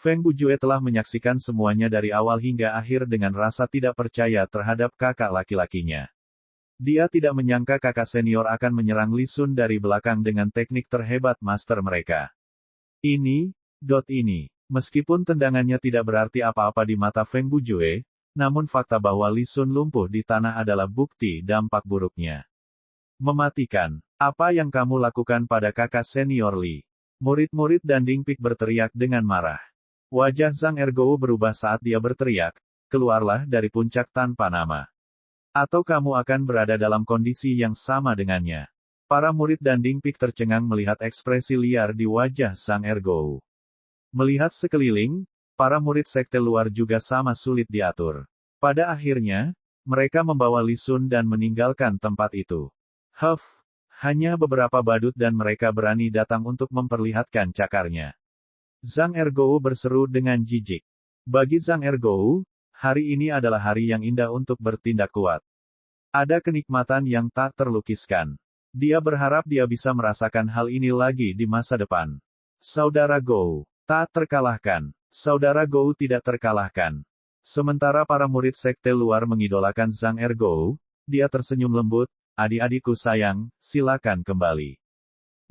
Feng Bujue telah menyaksikan semuanya dari awal hingga akhir dengan rasa tidak percaya terhadap kakak laki-lakinya. Dia tidak menyangka kakak senior akan menyerang Li Sun dari belakang dengan teknik terhebat master mereka. Ini. Meskipun tendangannya tidak berarti apa-apa di mata Feng Bujue, namun fakta bahwa Li Sun lumpuh di tanah adalah bukti dampak buruknya. Mematikan. Apa yang kamu lakukan pada kakak senior Li? Murid-murid Danding Peak berteriak dengan marah. Wajah Zhang Ergou berubah saat dia berteriak, keluarlah dari puncak tanpa nama. Atau kamu akan berada dalam kondisi yang sama dengannya. Para murid Danding Peak tercengang melihat ekspresi liar di wajah Zhang Ergou. Melihat sekeliling, para murid sekte luar juga sama sulit diatur. Pada akhirnya, mereka membawa Li Sun dan meninggalkan tempat itu. Hanya beberapa badut dan mereka berani datang untuk memperlihatkan cakarnya. Zhang Ergou berseru dengan jijik. Bagi Zhang Ergou, hari ini adalah hari yang indah untuk bertindak kuat. Ada kenikmatan yang tak terlukiskan. Dia berharap dia bisa merasakan hal ini lagi di masa depan. Saudara Gou, tak terkalahkan. Saudara Gou tidak terkalahkan. Sementara para murid sekte luar mengidolakan Zhang Ergou, dia tersenyum lembut, adik-adikku sayang, silakan kembali.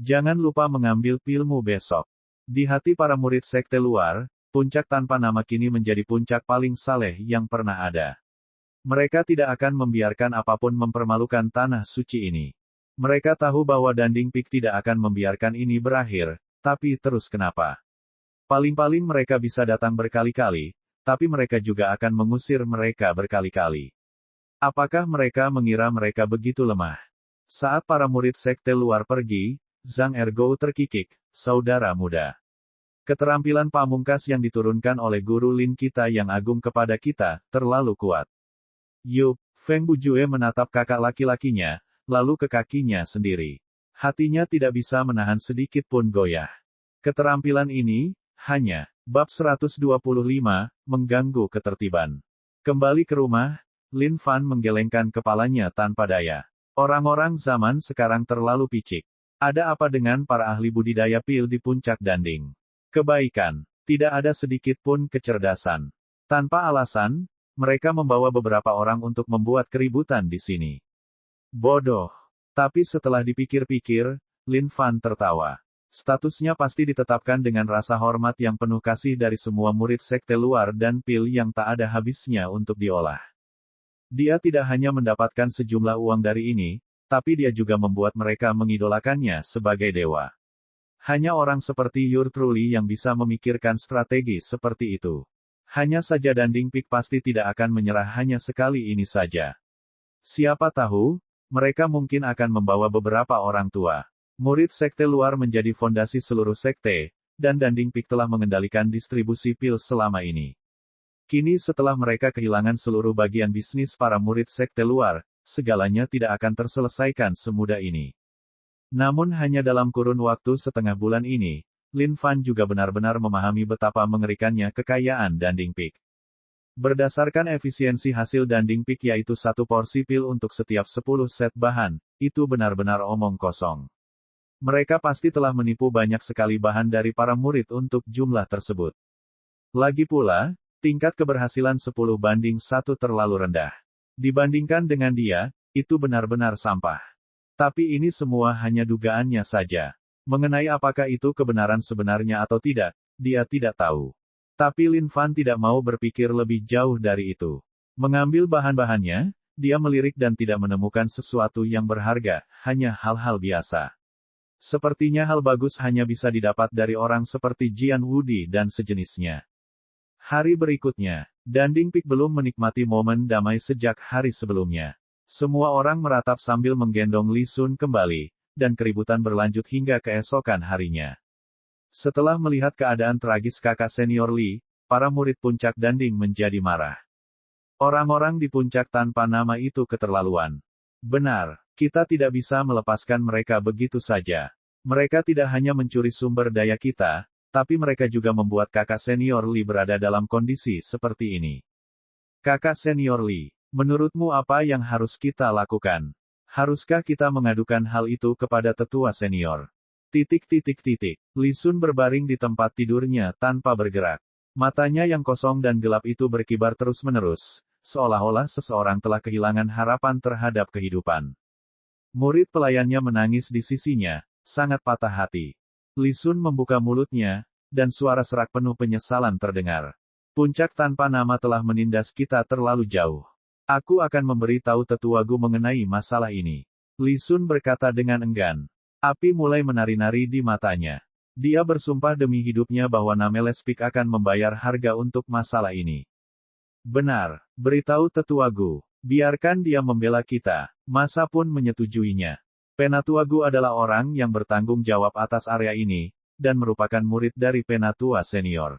Jangan lupa mengambil pilmu besok. Di hati para murid sekte luar, puncak tanpa nama kini menjadi puncak paling saleh yang pernah ada. Mereka tidak akan membiarkan apapun mempermalukan tanah suci ini. Mereka tahu bahwa Danding Peak tidak akan membiarkan ini berakhir, tapi terus kenapa? Paling-paling mereka bisa datang berkali-kali, tapi mereka juga akan mengusir mereka berkali-kali. Apakah mereka mengira mereka begitu lemah? Saat para murid sekte luar pergi, Zhang Ergou terkikik, saudara muda. Keterampilan pamungkas yang diturunkan oleh guru Lin kita yang agung kepada kita, terlalu kuat. Feng Bujue menatap kakak laki-lakinya, lalu ke kakinya sendiri. Hatinya tidak bisa menahan sedikit pun goyah. Keterampilan ini, hanya, bab 125, mengganggu ketertiban. Kembali ke rumah, Lin Fan menggelengkan kepalanya tanpa daya. Orang-orang zaman sekarang terlalu picik. Ada apa dengan para ahli budidaya pil di puncak Danding? Kebaikan. Tidak ada sedikit pun kecerdasan. Tanpa alasan, mereka membawa beberapa orang untuk membuat keributan di sini. Bodoh. Tapi setelah dipikir-pikir, Lin Fan tertawa. Statusnya pasti ditetapkan dengan rasa hormat yang penuh kasih dari semua murid sekte luar dan pil yang tak ada habisnya untuk diolah. Dia tidak hanya mendapatkan sejumlah uang dari ini, tapi dia juga membuat mereka mengidolakannya sebagai dewa. Hanya orang seperti Your Truly yang bisa memikirkan strategi seperti itu. Hanya saja Danding Peak pasti tidak akan menyerah hanya sekali ini saja. Siapa tahu, mereka mungkin akan membawa beberapa orang tua. Murid sekte luar menjadi fondasi seluruh sekte, dan Danding Peak telah mengendalikan distribusi pil selama ini. Kini setelah mereka kehilangan seluruh bagian bisnis para murid sekte luar, segalanya tidak akan terselesaikan semudah ini. Namun hanya dalam kurun waktu setengah bulan ini, Lin Fan juga benar-benar memahami betapa mengerikannya kekayaan Danding Peak. Berdasarkan efisiensi hasil Danding Peak yaitu satu porsi pil untuk setiap 10 set bahan, itu benar-benar omong kosong. Mereka pasti telah menipu banyak sekali bahan dari para murid untuk jumlah tersebut. Lagi pula, tingkat keberhasilan 10:1 terlalu rendah. Dibandingkan dengan dia, itu benar-benar sampah. Tapi ini semua hanya dugaannya saja. Mengenai apakah itu kebenaran sebenarnya atau tidak, dia tidak tahu. Tapi Lin Fan tidak mau berpikir lebih jauh dari itu. Mengambil bahan-bahannya, dia melirik dan tidak menemukan sesuatu yang berharga, hanya hal-hal biasa. Sepertinya hal bagus hanya bisa didapat dari orang seperti Jian Wudi dan sejenisnya. Hari berikutnya, Danding Peak belum menikmati momen damai sejak hari sebelumnya. Semua orang meratap sambil menggendong Li Sun kembali, dan keributan berlanjut hingga keesokan harinya. Setelah melihat keadaan tragis kakak senior Li, para murid puncak Danding menjadi marah. Orang-orang di puncak tanpa nama itu keterlaluan. Benar, kita tidak bisa melepaskan mereka begitu saja. Mereka tidak hanya mencuri sumber daya kita, tapi mereka juga membuat kakak senior Li berada dalam kondisi seperti ini. Kakak senior Li, menurutmu apa yang harus kita lakukan? Haruskah kita mengadukan hal itu kepada tetua senior? Li Sun berbaring di tempat tidurnya tanpa bergerak. Matanya yang kosong dan gelap itu berkibar terus-menerus, seolah-olah seseorang telah kehilangan harapan terhadap kehidupan. Murid pelayannya menangis di sisinya, sangat patah hati. Li Sun membuka mulutnya, dan suara serak penuh penyesalan terdengar. Puncak tanpa nama telah menindas kita terlalu jauh. Aku akan memberitahu tetuagu mengenai masalah ini. Li Sun berkata dengan enggan. Api mulai menari-nari di matanya. Dia bersumpah demi hidupnya bahwa Nameless Peak akan membayar harga untuk masalah ini. Benar, beritahu tetuagu. Biarkan dia membela kita. Masa pun menyetujuinya. Penatuagu adalah orang yang bertanggung jawab atas area ini, dan merupakan murid dari Penatua senior.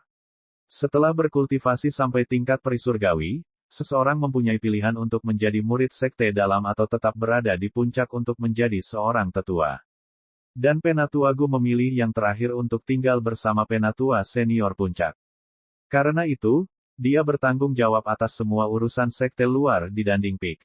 Setelah berkultivasi sampai tingkat perisurgawi, seseorang mempunyai pilihan untuk menjadi murid sekte dalam atau tetap berada di puncak untuk menjadi seorang tetua. Dan Penatuagu memilih yang terakhir untuk tinggal bersama Penatua senior puncak. Karena itu, dia bertanggung jawab atas semua urusan sekte luar di Danding Peak.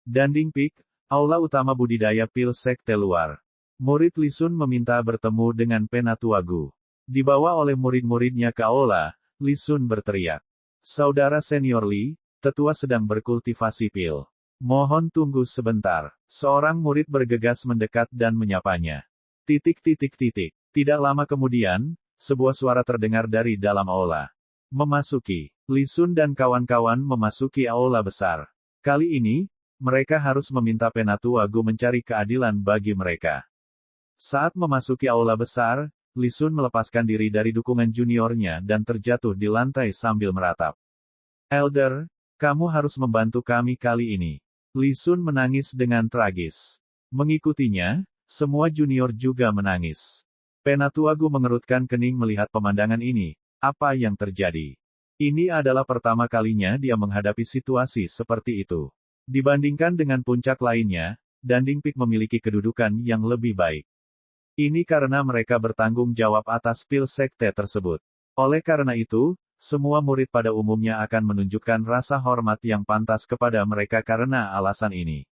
Danding Peak, aula utama budidaya pil sekte luar. Murid Li Sun meminta bertemu dengan Penatuagu. Dibawa oleh murid-muridnya ke aula, Li Sun berteriak. Saudara senior Li, tetua sedang berkultivasi pil. Mohon tunggu sebentar. Seorang murid bergegas mendekat dan menyapanya. Tidak lama kemudian, sebuah suara terdengar dari dalam aula. Memasuki. Li Sun dan kawan-kawan memasuki aula besar. Kali ini, mereka harus meminta Penatuagu mencari keadilan bagi mereka. Saat memasuki aula besar, Li Sun melepaskan diri dari dukungan juniornya dan terjatuh di lantai sambil meratap. Elder, kamu harus membantu kami kali ini. Li Sun menangis dengan tragis. Mengikutinya, semua junior juga menangis. Penatuagu mengerutkan kening melihat pemandangan ini. Apa yang terjadi? Ini adalah pertama kalinya dia menghadapi situasi seperti itu. Dibandingkan dengan puncak lainnya, Danding Peak memiliki kedudukan yang lebih baik. Ini karena mereka bertanggung jawab atas pil sekte tersebut. Oleh karena itu, semua murid pada umumnya akan menunjukkan rasa hormat yang pantas kepada mereka karena alasan ini.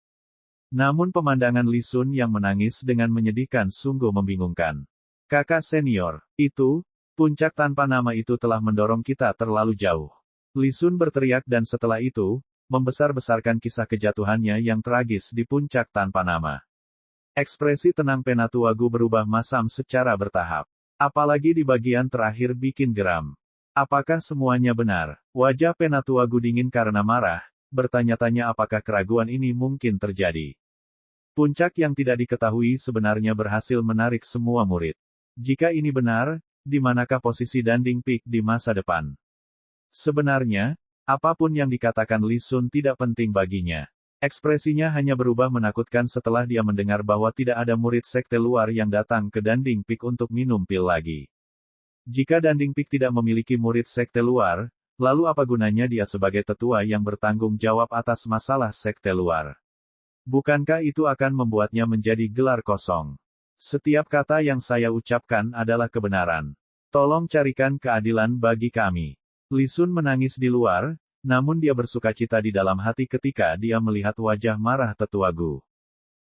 Namun pemandangan Li Sun yang menangis dengan menyedihkan sungguh membingungkan. Kakak senior, itu, puncak tanpa nama itu telah mendorong kita terlalu jauh. Li Sun berteriak dan setelah itu, membesar-besarkan kisah kejatuhannya yang tragis di puncak tanpa nama. Ekspresi tenang Penatuagu berubah masam secara bertahap. Apalagi di bagian terakhir bikin geram. Apakah semuanya benar? Wajah Penatuagu dingin karena marah, bertanya-tanya apakah keraguan ini mungkin terjadi. Puncak yang tidak diketahui sebenarnya berhasil menarik semua murid. Jika ini benar, di manakah posisi Danding Peak di masa depan? Sebenarnya, apapun yang dikatakan Li Sun tidak penting baginya. Ekspresinya hanya berubah menakutkan setelah dia mendengar bahwa tidak ada murid sekte luar yang datang ke Danding Peak untuk minum pil lagi. Jika Danding Peak tidak memiliki murid sekte luar, lalu apa gunanya dia sebagai tetua yang bertanggung jawab atas masalah sekte luar? Bukankah itu akan membuatnya menjadi gelar kosong? Setiap kata yang saya ucapkan adalah kebenaran. Tolong carikan keadilan bagi kami. Li Sun menangis di luar, Namun dia bersukacita di dalam hati ketika dia melihat wajah marah Tetua Gu.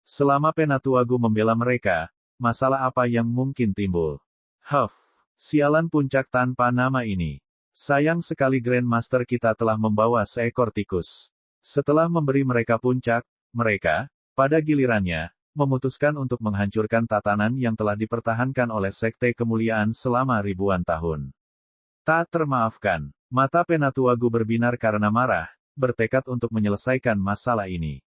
Selama Penatua Gu membela mereka, masalah apa yang mungkin timbul? Sialan puncak tanpa nama ini. Sayang sekali Grandmaster kita telah membawa seekor tikus. Setelah memberi mereka puncak, mereka, pada gilirannya, memutuskan untuk menghancurkan tatanan yang telah dipertahankan oleh Sekte Kemuliaan selama ribuan tahun. Tak termaafkan, mata Penatua Gu berbinar karena marah, bertekad untuk menyelesaikan masalah ini.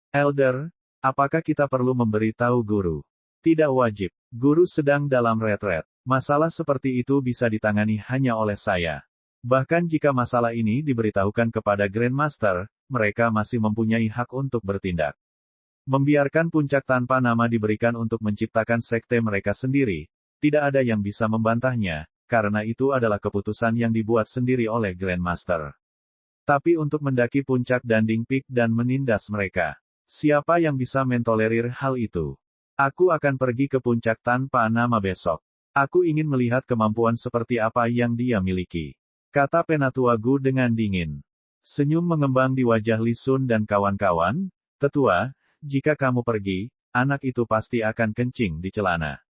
Elder, apakah kita perlu memberitahu guru? Tidak wajib, guru sedang dalam retret. Masalah seperti itu bisa ditangani hanya oleh saya. Bahkan jika masalah ini diberitahukan kepada Grandmaster, mereka masih mempunyai hak untuk bertindak. Membiarkan puncak tanpa nama diberikan untuk menciptakan sekte mereka sendiri, tidak ada yang bisa membantahnya, karena itu adalah keputusan yang dibuat sendiri oleh Grandmaster. Tapi untuk mendaki puncak Danding Peak dan menindas mereka, siapa yang bisa mentolerir hal itu? Aku akan pergi ke puncak tanpa nama besok. Aku ingin melihat kemampuan seperti apa yang dia miliki, kata Penatua Gu dengan dingin. Senyum mengembang di wajah Li Sun dan kawan-kawan. Tetua, jika kamu pergi, anak itu pasti akan kencing di celana.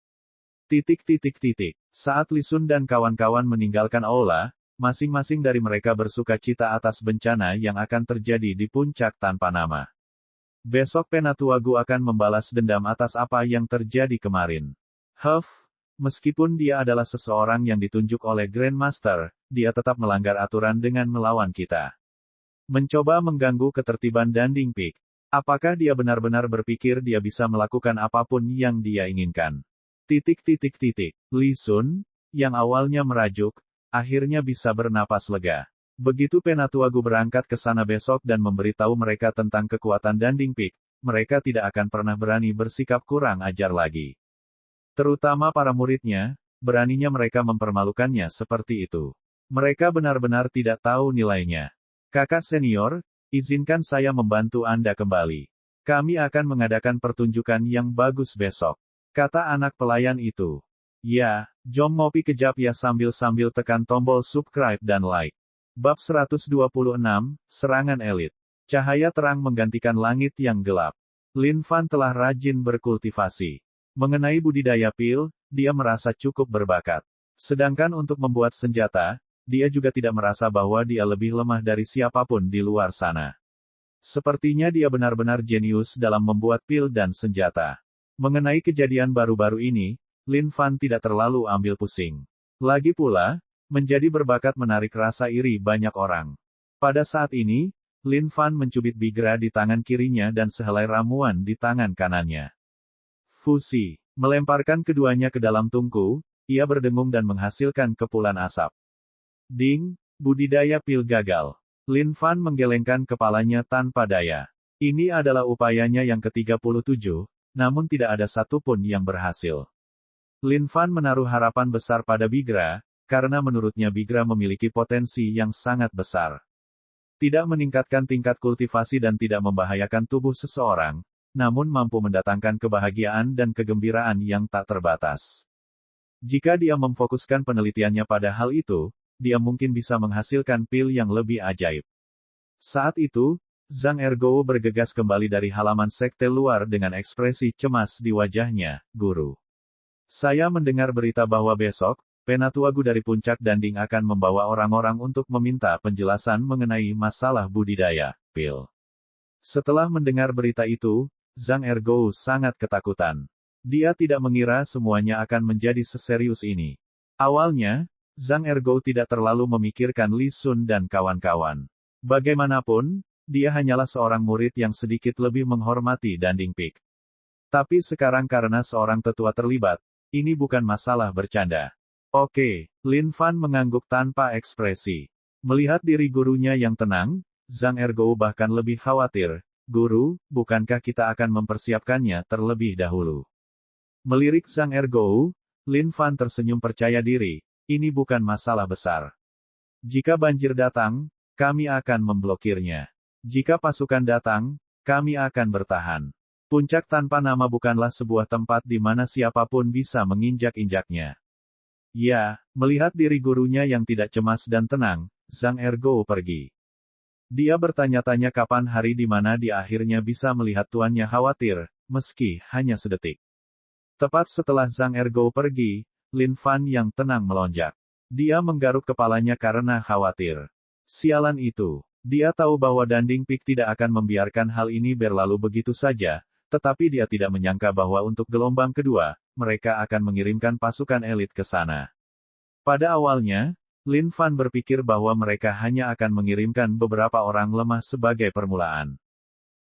Saat Li Sun dan kawan-kawan meninggalkan aula, masing-masing dari mereka bersuka cita atas bencana yang akan terjadi di puncak tanpa nama. Besok Penatua Gu akan membalas dendam atas apa yang terjadi kemarin. Meskipun dia adalah seseorang yang ditunjuk oleh Grandmaster, dia tetap melanggar aturan dengan melawan kita. Mencoba mengganggu ketertiban Danding Peak. Apakah dia benar-benar berpikir dia bisa melakukan apapun yang dia inginkan? Li Sun, yang awalnya merajuk, akhirnya bisa bernapas lega. Begitu Penatua Gu berangkat ke sana besok dan memberitahu mereka tentang kekuatan Danding Peak, mereka tidak akan pernah berani bersikap kurang ajar lagi. Terutama para muridnya, beraninya mereka mempermalukannya seperti itu. Mereka benar-benar tidak tahu nilainya. Kakak senior, izinkan saya membantu Anda kembali. Kami akan mengadakan pertunjukan yang bagus besok, kata anak pelayan itu. Ya, jom ngopi kejap ya sambil-sambil tekan tombol subscribe dan like. Bab 126, Serangan Elit. Cahaya terang menggantikan langit yang gelap. Lin Fan telah rajin berkultivasi. Mengenai budidaya pil, dia merasa cukup berbakat. Sedangkan untuk membuat senjata, dia juga tidak merasa bahwa dia lebih lemah dari siapapun di luar sana. Sepertinya dia benar-benar jenius dalam membuat pil dan senjata. Mengenai kejadian baru-baru ini, Lin Fan tidak terlalu ambil pusing. Lagi pula, menjadi berbakat menarik rasa iri banyak orang. Pada saat ini, Lin Fan mencubit bigra di tangan kirinya dan sehelai ramuan di tangan kanannya. Fusi, melemparkan keduanya ke dalam tungku, ia berdengung dan menghasilkan kepulan asap. Ding, budidaya pil gagal. Lin Fan menggelengkan kepalanya tanpa daya. Ini adalah upayanya yang ke-37, namun tidak ada satupun yang berhasil. Lin Fan menaruh harapan besar pada bigra, karena menurutnya bigra memiliki potensi yang sangat besar. Tidak meningkatkan tingkat kultivasi dan tidak membahayakan tubuh seseorang, namun mampu mendatangkan kebahagiaan dan kegembiraan yang tak terbatas. Jika dia memfokuskan penelitiannya pada hal itu, dia mungkin bisa menghasilkan pil yang lebih ajaib. Saat itu, Zhang Ergou bergegas kembali dari halaman sekte luar dengan ekspresi cemas di wajahnya. Guru, saya mendengar berita bahwa besok, Penatua Gu dari puncak Danding akan membawa orang-orang untuk meminta penjelasan mengenai masalah budidaya pil. Setelah mendengar berita itu, Zhang Ergou sangat ketakutan. Dia tidak mengira semuanya akan menjadi seserius ini. Awalnya, Zhang Ergou tidak terlalu memikirkan Li Sun dan kawan-kawan. Bagaimanapun, dia hanyalah seorang murid yang sedikit lebih menghormati Danding Peak. Tapi sekarang karena seorang tetua terlibat, ini bukan masalah bercanda. Oke, Lin Fan mengangguk tanpa ekspresi. Melihat diri gurunya yang tenang, Zhang Ergou bahkan lebih khawatir. Guru, bukankah kita akan mempersiapkannya terlebih dahulu? Melirik Zhang Ergou, Lin Fan tersenyum percaya diri. Ini bukan masalah besar. Jika banjir datang, kami akan memblokirnya. Jika pasukan datang, kami akan bertahan. Puncak tanpa nama bukanlah sebuah tempat di mana siapapun bisa menginjak-injaknya. Ya, melihat diri gurunya yang tidak cemas dan tenang, Zhang Ergou pergi. Dia bertanya-tanya kapan hari di mana dia akhirnya bisa melihat tuannya khawatir, meski hanya sedetik. Tepat setelah Zhang Ergo pergi, Lin Fan yang tenang melonjak. Dia menggaruk kepalanya karena khawatir. Sialan itu. Dia tahu bahwa Danding Peak tidak akan membiarkan hal ini berlalu begitu saja, tetapi dia tidak menyangka bahwa untuk gelombang kedua, mereka akan mengirimkan pasukan elit ke sana. Pada awalnya, Lin Fan berpikir bahwa mereka hanya akan mengirimkan beberapa orang lemah sebagai permulaan.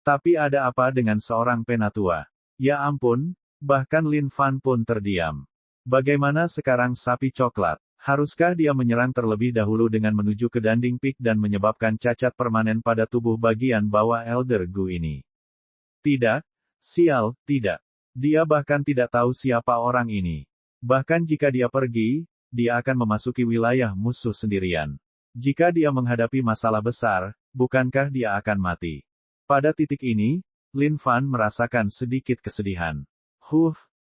Tapi ada apa dengan seorang penatua? Ya ampun, bahkan Lin Fan pun terdiam. Bagaimana sekarang sapi coklat? Haruskah dia menyerang terlebih dahulu dengan menuju ke Danding Peak dan menyebabkan cacat permanen pada tubuh bagian bawah Elder Gu ini? Tidak. Sial, tidak. Dia bahkan tidak tahu siapa orang ini. Bahkan jika dia pergi, dia akan memasuki wilayah musuh sendirian. Jika dia menghadapi masalah besar, bukankah dia akan mati? Pada titik ini, Lin Fan merasakan sedikit kesedihan.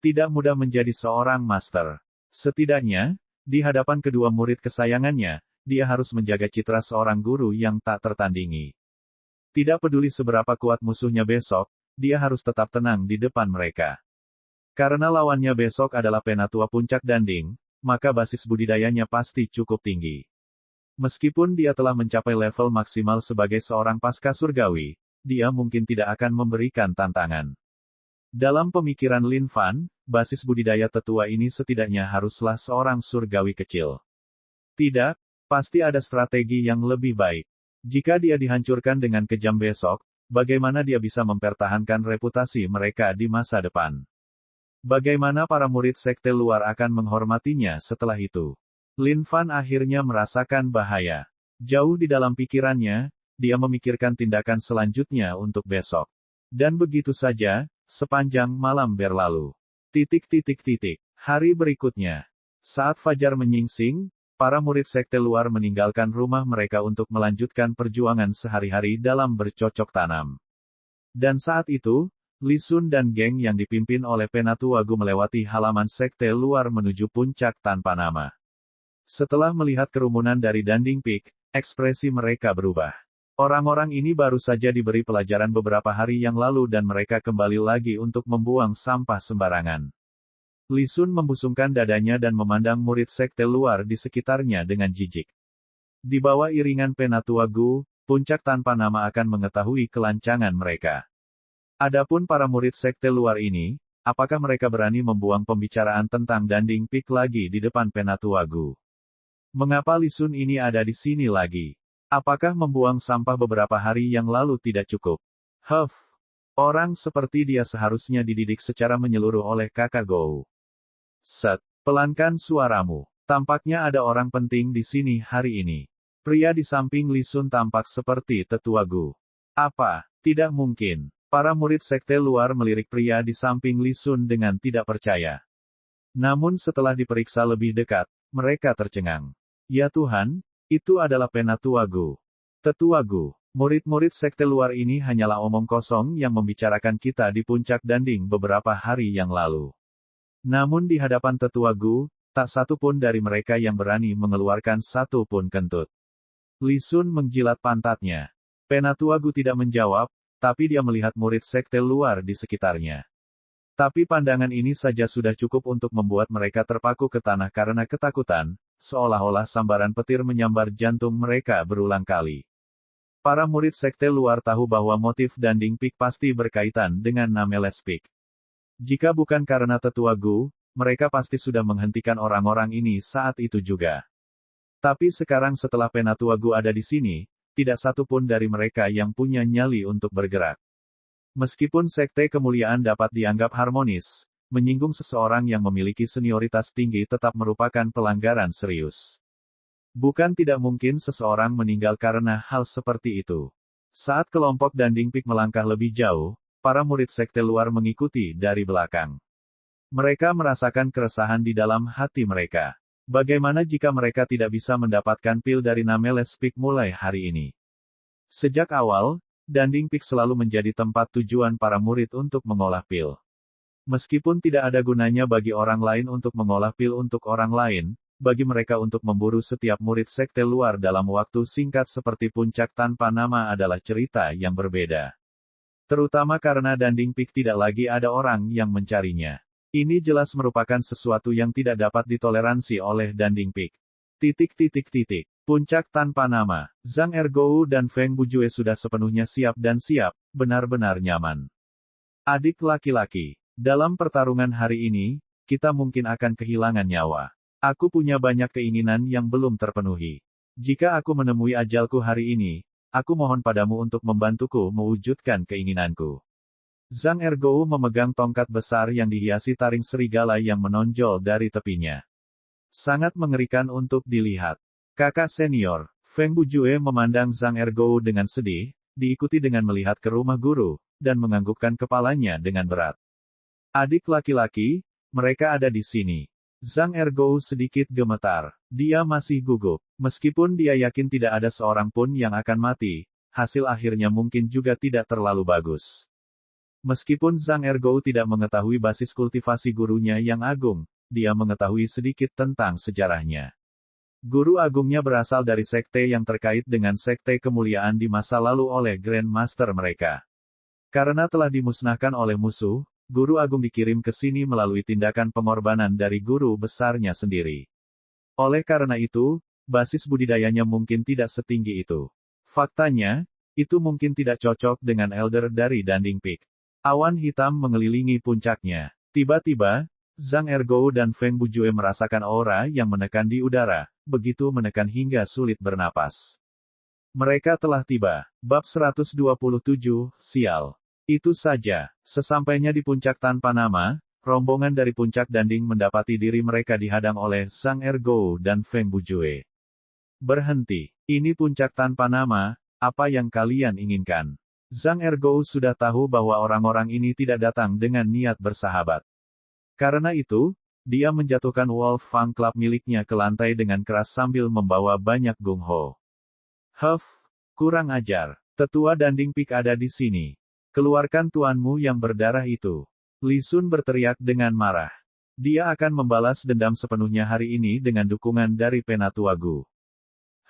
Tidak mudah menjadi seorang master. Setidaknya, di hadapan kedua murid kesayangannya, dia harus menjaga citra seorang guru yang tak tertandingi. Tidak peduli seberapa kuat musuhnya besok, dia harus tetap tenang di depan mereka. Karena lawannya besok adalah penatua puncak Danding, maka basis budidayanya pasti cukup tinggi. Meskipun dia telah mencapai level maksimal sebagai seorang pasca surgawi, dia mungkin tidak akan memberikan tantangan. Dalam pemikiran Lin Fan, basis budidaya tetua ini setidaknya haruslah seorang surgawi kecil. Tidak, pasti ada strategi yang lebih baik. Jika dia dihancurkan dengan kejam besok, bagaimana dia bisa mempertahankan reputasi mereka di masa depan? Bagaimana para murid sekte luar akan menghormatinya setelah itu? Lin Fan akhirnya merasakan bahaya. Jauh di dalam pikirannya, dia memikirkan tindakan selanjutnya untuk besok. Dan begitu saja, sepanjang malam berlalu. Hari berikutnya. Saat fajar menyingsing, para murid sekte luar meninggalkan rumah mereka untuk melanjutkan perjuangan sehari-hari dalam bercocok tanam. Dan saat itu, Li Sun dan geng yang dipimpin oleh Penatua Gu melewati halaman sekte luar menuju puncak tanpa nama. Setelah melihat kerumunan dari Danding Peak, ekspresi mereka berubah. Orang-orang ini baru saja diberi pelajaran beberapa hari yang lalu dan mereka kembali lagi untuk membuang sampah sembarangan. Li Sun membusungkan dadanya dan memandang murid sekte luar di sekitarnya dengan jijik. Di bawah iringan Penatua Gu, puncak tanpa nama akan mengetahui kelancangan mereka. Adapun para murid sekte luar ini, apakah mereka berani membuang pembicaraan tentang Danding Peak lagi di depan Penatua Gu? Mengapa Li Sun ini ada di sini lagi? Apakah membuang sampah beberapa hari yang lalu tidak cukup? Orang seperti dia seharusnya dididik secara menyeluruh oleh kakak Gou. Pelankan suaramu. Tampaknya ada orang penting di sini hari ini. Pria di samping Li Sun tampak seperti tetua Gu. Apa? Tidak mungkin. Para murid sekte luar melirik pria di samping Li Sun dengan tidak percaya. Namun setelah diperiksa lebih dekat, mereka tercengang. Ya Tuhan, itu adalah Penatua Gu. Tetua Gu. Murid-murid sekte luar ini hanyalah omong kosong yang membicarakan kita di puncak Danding beberapa hari yang lalu. Namun di hadapan tetua Gu, tak satu pun dari mereka yang berani mengeluarkan satu pun kentut. Li Sun menjilat pantatnya. Penatua Gu tidak menjawab, tapi dia melihat murid sekte luar di sekitarnya. Tapi pandangan ini saja sudah cukup untuk membuat mereka terpaku ke tanah karena ketakutan, seolah-olah sambaran petir menyambar jantung mereka berulang kali. Para murid sekte luar tahu bahwa motif Danding Peak pasti berkaitan dengan Nameles Peak. Jika bukan karena tetua Gu, mereka pasti sudah menghentikan orang-orang ini saat itu juga. Tapi sekarang setelah Penatua Gu ada di sini, tidak satu pun dari mereka yang punya nyali untuk bergerak. Meskipun sekte kemuliaan dapat dianggap harmonis, menyinggung seseorang yang memiliki senioritas tinggi tetap merupakan pelanggaran serius. Bukan tidak mungkin seseorang meninggal karena hal seperti itu. Saat kelompok Danding Peak melangkah lebih jauh, para murid sekte luar mengikuti dari belakang. Mereka merasakan keresahan di dalam hati mereka. Bagaimana jika mereka tidak bisa mendapatkan pil dari Nameles Peak mulai hari ini? Sejak awal, Danding Peak selalu menjadi tempat tujuan para murid untuk mengolah pil. Meskipun tidak ada gunanya bagi orang lain untuk mengolah pil untuk orang lain, bagi mereka untuk memburu setiap murid sekte luar dalam waktu singkat seperti puncak tanpa nama adalah cerita yang berbeda. Terutama karena Danding Peak tidak lagi ada orang yang mencarinya. Ini jelas merupakan sesuatu yang tidak dapat ditoleransi oleh Danding Peak. Puncak tanpa nama. Zhang Ergou dan Feng Bujue sudah sepenuhnya siap dan siap, benar-benar nyaman. Adik laki-laki, dalam pertarungan hari ini, kita mungkin akan kehilangan nyawa. Aku punya banyak keinginan yang belum terpenuhi. Jika aku menemui ajalku hari ini, aku mohon padamu untuk membantuku mewujudkan keinginanku. Zhang Ergou memegang tongkat besar yang dihiasi taring serigala yang menonjol dari tepinya. Sangat mengerikan untuk dilihat. Kakak senior, Feng Bujue memandang Zhang Ergou dengan sedih, diikuti dengan melihat ke rumah guru, dan menganggukkan kepalanya dengan berat. Adik laki-laki, mereka ada di sini. Zhang Ergou sedikit gemetar. Dia masih gugup. Meskipun dia yakin tidak ada seorang pun yang akan mati, hasil akhirnya mungkin juga tidak terlalu bagus. Meskipun Zhang Ergou tidak mengetahui basis kultivasi gurunya yang agung, dia mengetahui sedikit tentang sejarahnya. Guru agungnya berasal dari sekte yang terkait dengan sekte kemuliaan di masa lalu oleh Grand Master mereka. Karena telah dimusnahkan oleh musuh, guru agung dikirim ke sini melalui tindakan pengorbanan dari guru besarnya sendiri. Oleh karena itu, basis budidayanya mungkin tidak setinggi itu. Faktanya, itu mungkin tidak cocok dengan elder dari Danding Peak. Awan hitam mengelilingi puncaknya. Tiba-tiba, Zhang Ergou dan Feng Bujue merasakan aura yang menekan di udara, begitu menekan hingga sulit bernapas. Mereka telah tiba. Bab 127, Sial. Itu saja, sesampainya di puncak tanpa nama, rombongan dari puncak Danding mendapati diri mereka dihadang oleh Zhang Ergou dan Feng Bujue. Berhenti, ini puncak tanpa nama, apa yang kalian inginkan? Zhang Ergou sudah tahu bahwa orang-orang ini tidak datang dengan niat bersahabat. Karena itu, dia menjatuhkan Wolf Fang Club miliknya ke lantai dengan keras sambil membawa banyak gung-ho. Huff, kurang ajar. Tetua Danding Peak ada di sini. Keluarkan tuanmu yang berdarah itu. Li Sun berteriak dengan marah. Dia akan membalas dendam sepenuhnya hari ini dengan dukungan dari Penatua Gu.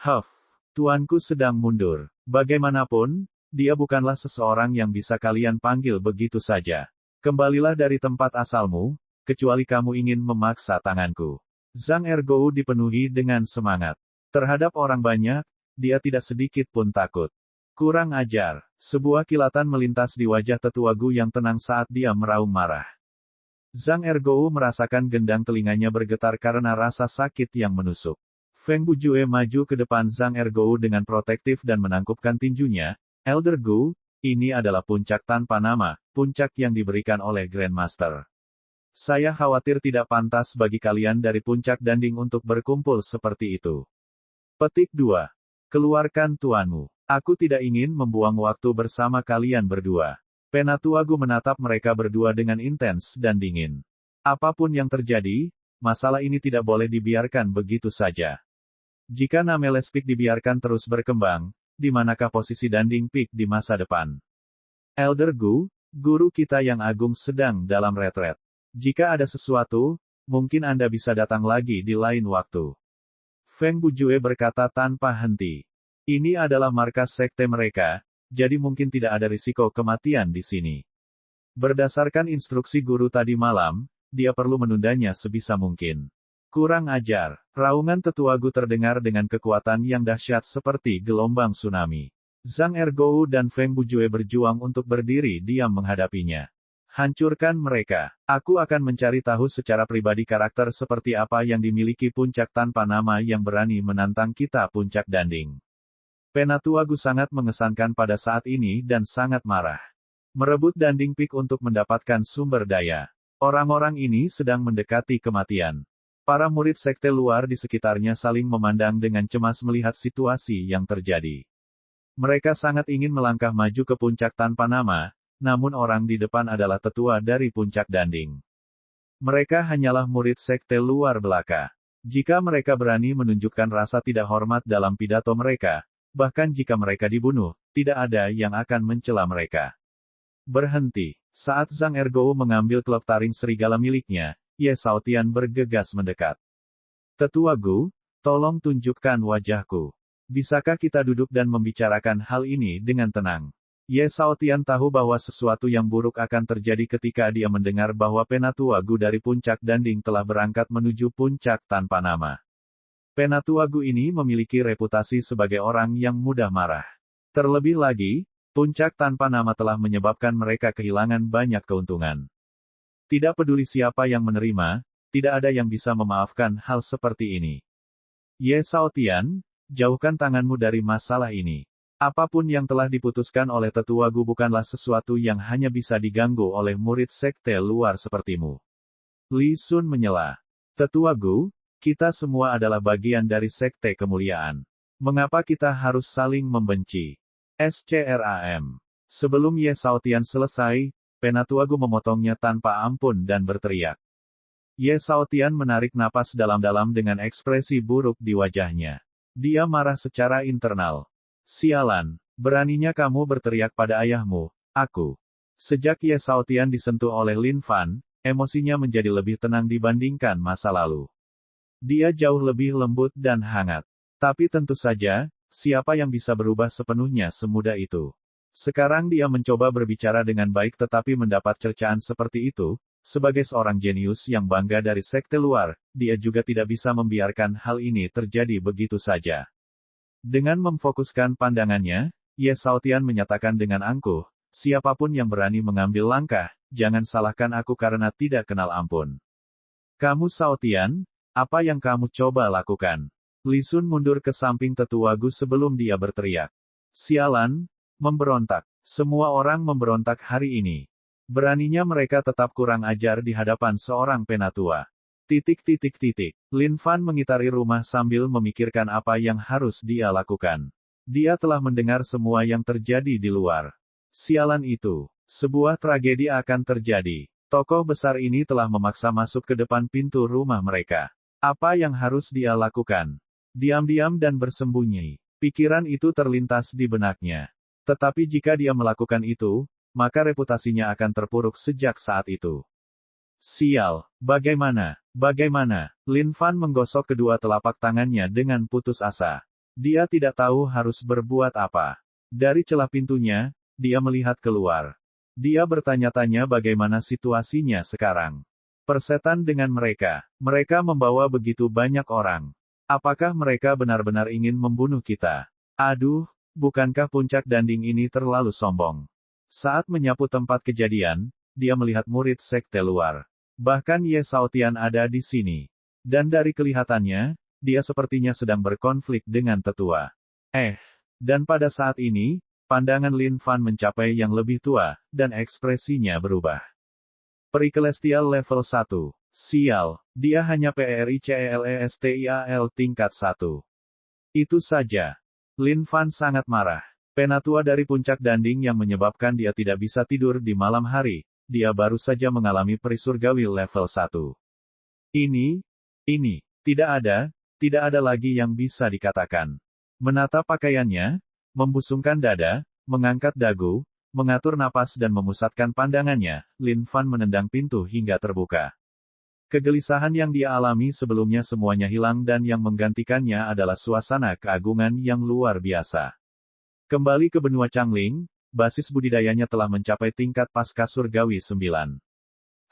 Huff, tuanku sedang mundur. Bagaimanapun, dia bukanlah seseorang yang bisa kalian panggil begitu saja. Kembalilah dari tempat asalmu, kecuali kamu ingin memaksa tanganku. Zhang Ergou dipenuhi dengan semangat. Terhadap orang banyak, dia tidak sedikit pun takut. Kurang ajar. Sebuah kilatan melintas di wajah Tetua Gu yang tenang saat dia meraung marah. Zhang Ergou merasakan gendang telinganya bergetar karena rasa sakit yang menusuk. Feng Bujue maju ke depan Zhang Ergou dengan protektif dan menangkupkan tinjunya. Elder Gu, ini adalah puncak tanpa nama, puncak yang diberikan oleh Grand Master. Saya khawatir tidak pantas bagi kalian dari puncak Danding untuk berkumpul seperti itu. Petik 2. Keluarkan tuanmu. Aku tidak ingin membuang waktu bersama kalian berdua. Penatua Gu menatap mereka berdua dengan intens dan dingin. Apapun yang terjadi, masalah ini tidak boleh dibiarkan begitu saja. Jika Nameless Peak dibiarkan terus berkembang, di manakah posisi Danding Peak di masa depan? Elder Gu, guru kita yang agung sedang dalam retret. Jika ada sesuatu, mungkin Anda bisa datang lagi di lain waktu. Feng Bujue berkata tanpa henti. Ini adalah markas sekte mereka, jadi mungkin tidak ada risiko kematian di sini. Berdasarkan instruksi guru tadi malam, dia perlu menundanya sebisa mungkin. Kurang ajar. Raungan Tetua Gu terdengar dengan kekuatan yang dahsyat seperti gelombang tsunami. Zhang Ergou dan Feng Bujue berjuang untuk berdiri diam menghadapinya. Hancurkan mereka. Aku akan mencari tahu secara pribadi karakter seperti apa yang dimiliki puncak tanpa nama yang berani menantang kita puncak Danding. Penatua Gu sangat mengesankan pada saat ini dan sangat marah. Merebut Danding Peak untuk mendapatkan sumber daya. Orang-orang ini sedang mendekati kematian. Para murid sekte luar di sekitarnya saling memandang dengan cemas melihat situasi yang terjadi. Mereka sangat ingin melangkah maju ke puncak tanpa nama, namun orang di depan adalah tetua dari puncak Danding. Mereka hanyalah murid sekte luar belaka. Jika mereka berani menunjukkan rasa tidak hormat dalam pidato mereka, bahkan jika mereka dibunuh, tidak ada yang akan mencela mereka. Berhenti. Saat Zhang Ergou mengambil klub taring serigala miliknya, Ye Shaotian bergegas mendekat. Tetua Gu, tolong tunjukkan wajahku. Bisakah kita duduk dan membicarakan hal ini dengan tenang? Ye Shaotian tahu bahwa sesuatu yang buruk akan terjadi ketika dia mendengar bahwa Penatua Gu dari puncak Danding telah berangkat menuju puncak tanpa nama. Penatua Gu ini memiliki reputasi sebagai orang yang mudah marah. Terlebih lagi, puncak tanpa nama telah menyebabkan mereka kehilangan banyak keuntungan. Tidak peduli siapa yang menerima, tidak ada yang bisa memaafkan hal seperti ini. Ye Shaotian, jauhkan tanganmu dari masalah ini. Apapun yang telah diputuskan oleh Tetua Gu bukanlah sesuatu yang hanya bisa diganggu oleh murid sekte luar sepertimu. Li Sun menyela. Tetua Gu, kita semua adalah bagian dari sekte kemuliaan. Mengapa kita harus saling membenci? SCRAM. Sebelum Ye Shaotian selesai, Penatua Gu memotongnya tanpa ampun dan berteriak. Ye Shaotian menarik napas dalam-dalam dengan ekspresi buruk di wajahnya. Dia marah secara internal. Sialan, beraninya kamu berteriak pada ayahmu, aku. Sejak Ye Shaotian disentuh oleh Lin Fan, emosinya menjadi lebih tenang dibandingkan masa lalu. Dia jauh lebih lembut dan hangat. Tapi tentu saja, siapa yang bisa berubah sepenuhnya semudah itu? Sekarang dia mencoba berbicara dengan baik tetapi mendapat cercaan seperti itu. Sebagai seorang jenius yang bangga dari sekte luar, dia juga tidak bisa membiarkan hal ini terjadi begitu saja. Dengan memfokuskan pandangannya, Ye Shaotian menyatakan dengan angkuh, siapapun yang berani mengambil langkah, jangan salahkan aku karena tidak kenal ampun. Kamu Shaotian, apa yang kamu coba lakukan? Li Sun mundur ke samping Tetua Gu sebelum dia berteriak. Sialan, memberontak. Semua orang memberontak hari ini. Beraninya mereka tetap kurang ajar di hadapan seorang penatua. Lin Fan mengitari rumah sambil memikirkan apa yang harus dia lakukan. Dia telah mendengar semua yang terjadi di luar. Sialan itu, sebuah tragedi akan terjadi. Tokoh besar ini telah memaksa masuk ke depan pintu rumah mereka. Apa yang harus dia lakukan? Diam-diam dan bersembunyi. Pikiran itu terlintas di benaknya. Tetapi jika dia melakukan itu, maka reputasinya akan terpuruk sejak saat itu. Sial, bagaimana? Lin Fan menggosok kedua telapak tangannya dengan putus asa. Dia tidak tahu harus berbuat apa. Dari celah pintunya, dia melihat keluar. Dia bertanya-tanya bagaimana situasinya sekarang. Persetan dengan mereka. Mereka membawa begitu banyak orang. Apakah mereka benar-benar ingin membunuh kita? Aduh, bukankah puncak Danding ini terlalu sombong? Saat menyapu tempat kejadian, dia melihat murid sekte luar. Bahkan Ye Shaotian ada di sini. Dan dari kelihatannya, dia sepertinya sedang berkonflik dengan tetua. Dan pada saat ini, pandangan Lin Fan mencapai yang lebih tua, dan ekspresinya berubah. Perikelestial level 1. Sial, dia hanya PERICELESTIAL tingkat 1. Itu saja. Lin Fan sangat marah. Penatua dari puncak Danding yang menyebabkan dia tidak bisa tidur di malam hari. Dia baru saja mengalami perisurgawi level 1. Ini, tidak ada lagi yang bisa dikatakan. Menata pakaiannya, membusungkan dada, mengangkat dagu, mengatur napas dan memusatkan pandangannya, Lin Fan menendang pintu hingga terbuka. Kegelisahan yang dia alami sebelumnya semuanya hilang dan yang menggantikannya adalah suasana keagungan yang luar biasa. Kembali ke benua Changling, basis budidayanya telah mencapai tingkat pasca surgawi 9.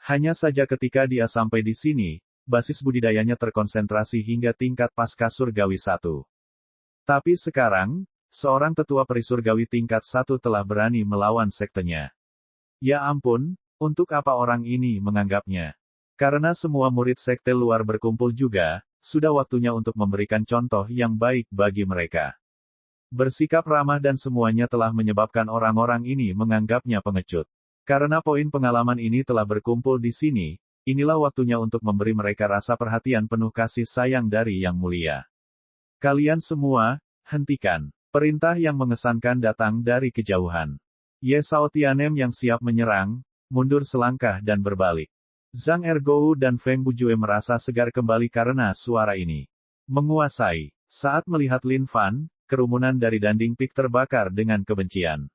Hanya saja ketika dia sampai di sini, basis budidayanya terkonsentrasi hingga tingkat pasca surgawi 1. Tapi sekarang, seorang tetua perisurgawi tingkat 1 telah berani melawan sektenya. Ya ampun, untuk apa orang ini menganggapnya? Karena semua murid sekte luar berkumpul juga, sudah waktunya untuk memberikan contoh yang baik bagi mereka. Bersikap ramah dan semuanya telah menyebabkan orang-orang ini menganggapnya pengecut. Karena poin pengalaman ini telah berkumpul di sini, inilah waktunya untuk memberi mereka rasa perhatian penuh kasih sayang dari Yang Mulia. Kalian semua, hentikan. Perintah yang mengesankan datang dari kejauhan. Ye Shaotianem yang siap menyerang, mundur selangkah dan berbalik. Zhang Ergou dan Feng Bujue merasa segar kembali karena suara ini. Menguasai. Saat melihat Lin Fan, kerumunan dari Danding Peak terbakar dengan kebencian.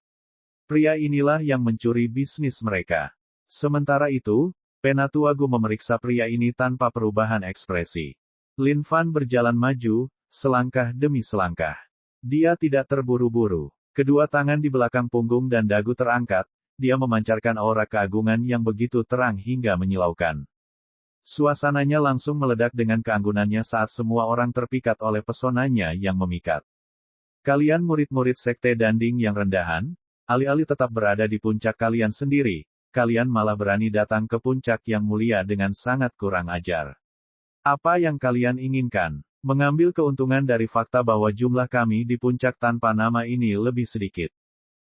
Pria inilah yang mencuri bisnis mereka. Sementara itu, Penatua Gu memeriksa pria ini tanpa perubahan ekspresi. Lin Fan berjalan maju, selangkah demi selangkah. Dia tidak terburu-buru. Kedua tangan di belakang punggung dan dagu terangkat, dia memancarkan aura keagungan yang begitu terang hingga menyilaukan. Suasananya langsung meledak dengan keanggunannya saat semua orang terpikat oleh pesonanya yang memikat. Kalian murid-murid sekte Danding yang rendahan, alih-alih tetap berada di puncak kalian sendiri, kalian malah berani datang ke puncak yang mulia dengan sangat kurang ajar. Apa yang kalian inginkan? Mengambil keuntungan dari fakta bahwa jumlah kami di puncak tanpa nama ini lebih sedikit.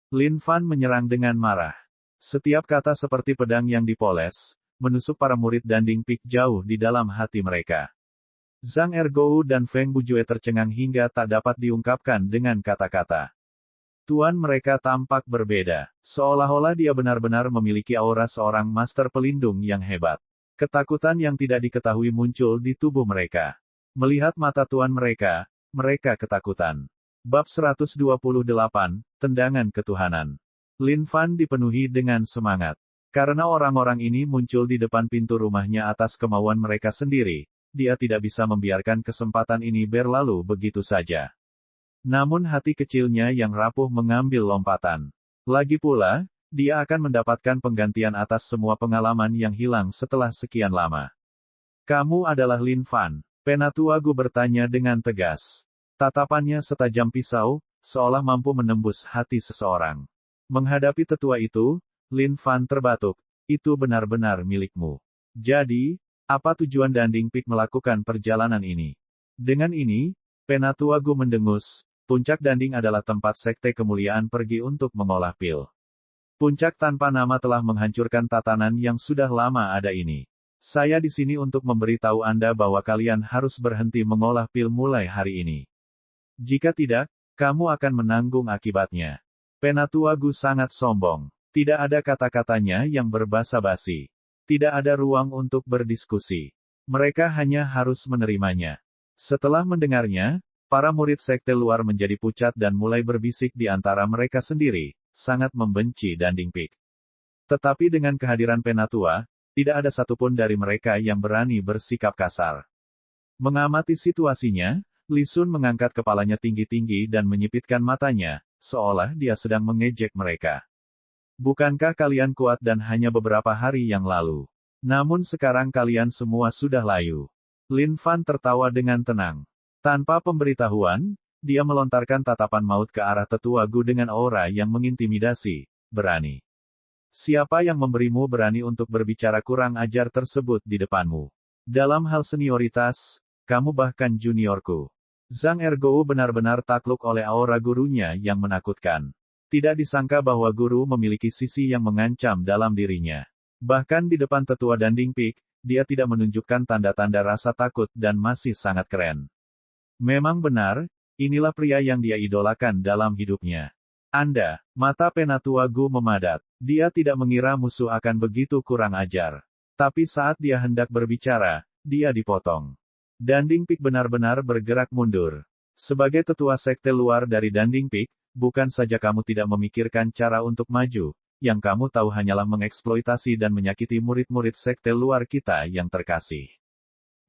Lin Fan menyerang dengan marah. Setiap kata seperti pedang yang dipoles, menusuk para murid Danding Peak jauh di dalam hati mereka. Zhang Ergou dan Feng Bujue tercengang hingga tak dapat diungkapkan dengan kata-kata. Tuan mereka tampak berbeda, seolah-olah dia benar-benar memiliki aura seorang master pelindung yang hebat. Ketakutan yang tidak diketahui muncul di tubuh mereka. Melihat mata tuan mereka, mereka ketakutan. Bab 128, Tendangan Ketuhanan. Lin Fan dipenuhi dengan semangat. Karena orang-orang ini muncul di depan pintu rumahnya atas kemauan mereka sendiri, dia tidak bisa membiarkan kesempatan ini berlalu begitu saja. Namun hati kecilnya yang rapuh mengambil lompatan. Lagi pula, dia akan mendapatkan penggantian atas semua pengalaman yang hilang setelah sekian lama. Kamu adalah Lin Fan? Penatua Gu bertanya dengan tegas. Tatapannya setajam pisau, seolah mampu menembus hati seseorang. Menghadapi tetua itu, Lin Fan terbatuk. Itu benar-benar milikmu. Jadi, apa tujuan Danding Peak melakukan perjalanan ini? Dengan ini, Penatua Gu mendengus. Puncak Danding adalah tempat sekte kemuliaan pergi untuk mengolah pil. Puncak tanpa nama telah menghancurkan tatanan yang sudah lama ada ini. Saya di sini untuk memberitahu Anda bahwa kalian harus berhenti mengolah pil mulai hari ini. Jika tidak, kamu akan menanggung akibatnya. Penatua Gu sangat sombong. Tidak ada kata-katanya yang berbasa-basi. Tidak ada ruang untuk berdiskusi. Mereka hanya harus menerimanya. Setelah mendengarnya, para murid sekte luar menjadi pucat dan mulai berbisik di antara mereka sendiri, sangat membenci Danding Peak. Tetapi dengan kehadiran Penatua, tidak ada satupun dari mereka yang berani bersikap kasar. Mengamati situasinya, Li Sun mengangkat kepalanya tinggi-tinggi dan menyipitkan matanya, seolah dia sedang mengejek mereka. Bukankah kalian kuat dan hanya beberapa hari yang lalu? Namun sekarang kalian semua sudah layu. Lin Fan tertawa dengan tenang. Tanpa pemberitahuan, dia melontarkan tatapan maut ke arah tetua Gu dengan aura yang mengintimidasi. Berani. Siapa yang memberimu berani untuk berbicara kurang ajar tersebut di depanmu? Dalam hal senioritas, kamu bahkan juniorku. Zhang Ergou benar-benar takluk oleh aura gurunya yang menakutkan. Tidak disangka bahwa guru memiliki sisi yang mengancam dalam dirinya. Bahkan di depan tetua Danding Peak, dia tidak menunjukkan tanda-tanda rasa takut dan masih sangat keren. Memang benar, inilah pria yang dia idolakan dalam hidupnya. Anda, mata Penatua Gu memadat. Dia tidak mengira musuh akan begitu kurang ajar. Tapi saat dia hendak berbicara, dia dipotong. Danding Peak benar-benar bergerak mundur. Sebagai tetua sekte luar dari Danding Peak, bukan saja kamu tidak memikirkan cara untuk maju, yang kamu tahu hanyalah mengeksploitasi dan menyakiti murid-murid sekte luar kita yang terkasih.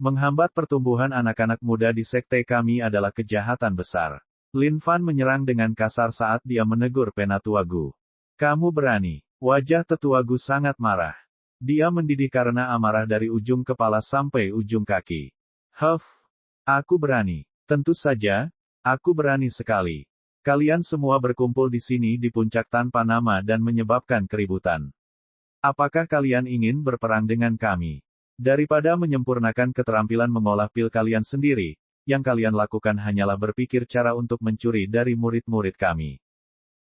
Menghambat pertumbuhan anak-anak muda di sekte kami adalah kejahatan besar. Lin Fan menyerang dengan kasar saat dia menegur Penatua Gu. Kamu berani. Wajah tetua Gu sangat marah. Dia mendidih karena amarah dari ujung kepala sampai ujung kaki. Aku berani. Tentu saja, aku berani sekali. Kalian semua berkumpul di sini di puncak tanpa nama dan menyebabkan keributan. Apakah kalian ingin berperang dengan kami? Daripada menyempurnakan keterampilan mengolah pil kalian sendiri, yang kalian lakukan hanyalah berpikir cara untuk mencuri dari murid-murid kami.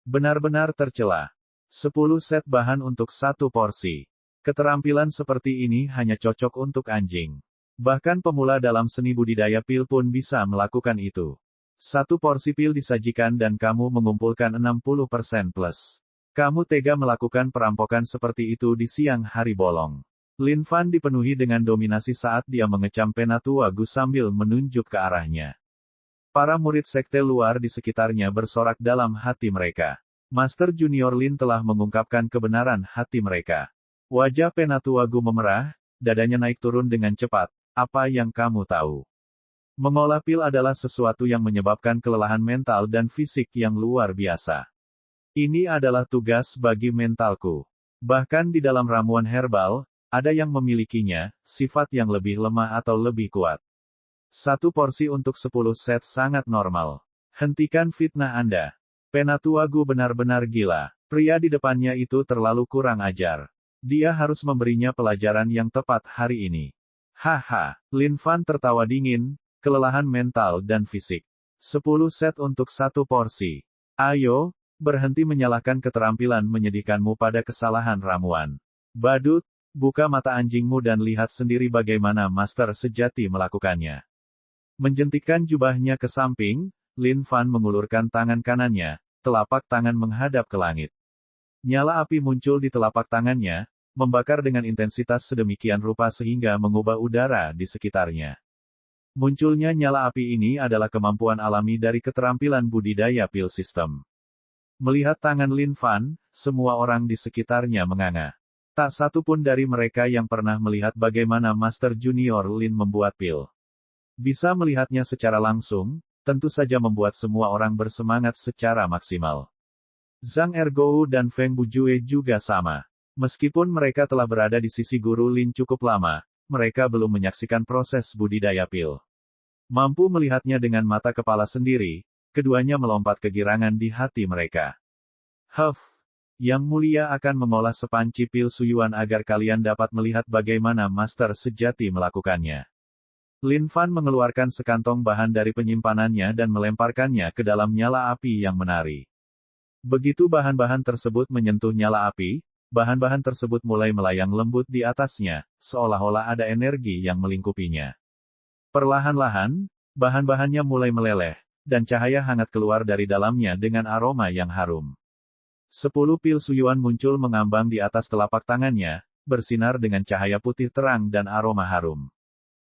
Benar-benar tercela. 10 set bahan untuk 1 porsi. Keterampilan seperti ini hanya cocok untuk anjing. Bahkan pemula dalam seni budidaya pil pun bisa melakukan itu. 1 porsi pil disajikan dan kamu mengumpulkan 60% plus. Kamu tega melakukan perampokan seperti itu di siang hari bolong. Lin Fan dipenuhi dengan dominasi saat dia mengecam Penatua Gu sambil menunjuk ke arahnya. Para murid sekte luar di sekitarnya bersorak dalam hati mereka. Master Junior Lin telah mengungkapkan kebenaran hati mereka. Wajah Penatua Gu memerah, dadanya naik turun dengan cepat. Apa yang kamu tahu? Mengolah pil adalah sesuatu yang menyebabkan kelelahan mental dan fisik yang luar biasa. Ini adalah tugas bagi mentalku. Bahkan di dalam ramuan herbal, ada yang memilikinya, sifat yang lebih lemah atau lebih kuat. Satu porsi untuk 10 set sangat normal. Hentikan fitnah Anda. Penatuagu benar-benar gila. Pria di depannya itu terlalu kurang ajar. Dia harus memberinya pelajaran yang tepat hari ini. Haha, Lin Fan tertawa dingin, kelelahan mental dan fisik. 10 set untuk satu porsi. Ayo, berhenti menyalahkan keterampilan menyedihkanmu pada kesalahan ramuan. Badut, buka mata anjingmu dan lihat sendiri bagaimana master sejati melakukannya. Menjentikkan jubahnya ke samping, Lin Fan mengulurkan tangan kanannya, telapak tangan menghadap ke langit. Nyala api muncul di telapak tangannya, membakar dengan intensitas sedemikian rupa sehingga mengubah udara di sekitarnya. Munculnya nyala api ini adalah kemampuan alami dari keterampilan budidaya pil sistem. Melihat tangan Lin Fan, semua orang di sekitarnya menganga. Tak satu pun dari mereka yang pernah melihat bagaimana Master Junior Lin membuat pil. Bisa melihatnya secara langsung, tentu saja membuat semua orang bersemangat secara maksimal. Zhang Ergou dan Feng Bujue juga sama. Meskipun mereka telah berada di sisi guru Lin cukup lama, mereka belum menyaksikan proses budidaya pil. Mampu melihatnya dengan mata kepala sendiri, keduanya melompat kegirangan di hati mereka. Huff, Yang Mulia akan mengolah sepanci pil suyuan agar kalian dapat melihat bagaimana master sejati melakukannya. Lin Fan mengeluarkan sekantong bahan dari penyimpanannya dan melemparkannya ke dalam nyala api yang menari. Begitu bahan-bahan tersebut menyentuh nyala api, bahan-bahan tersebut mulai melayang lembut di atasnya, seolah-olah ada energi yang melingkupinya. Perlahan-lahan, bahan-bahannya mulai meleleh, dan cahaya hangat keluar dari dalamnya dengan aroma yang harum. 10 pil suyuan muncul mengambang di atas telapak tangannya, bersinar dengan cahaya putih terang dan aroma harum.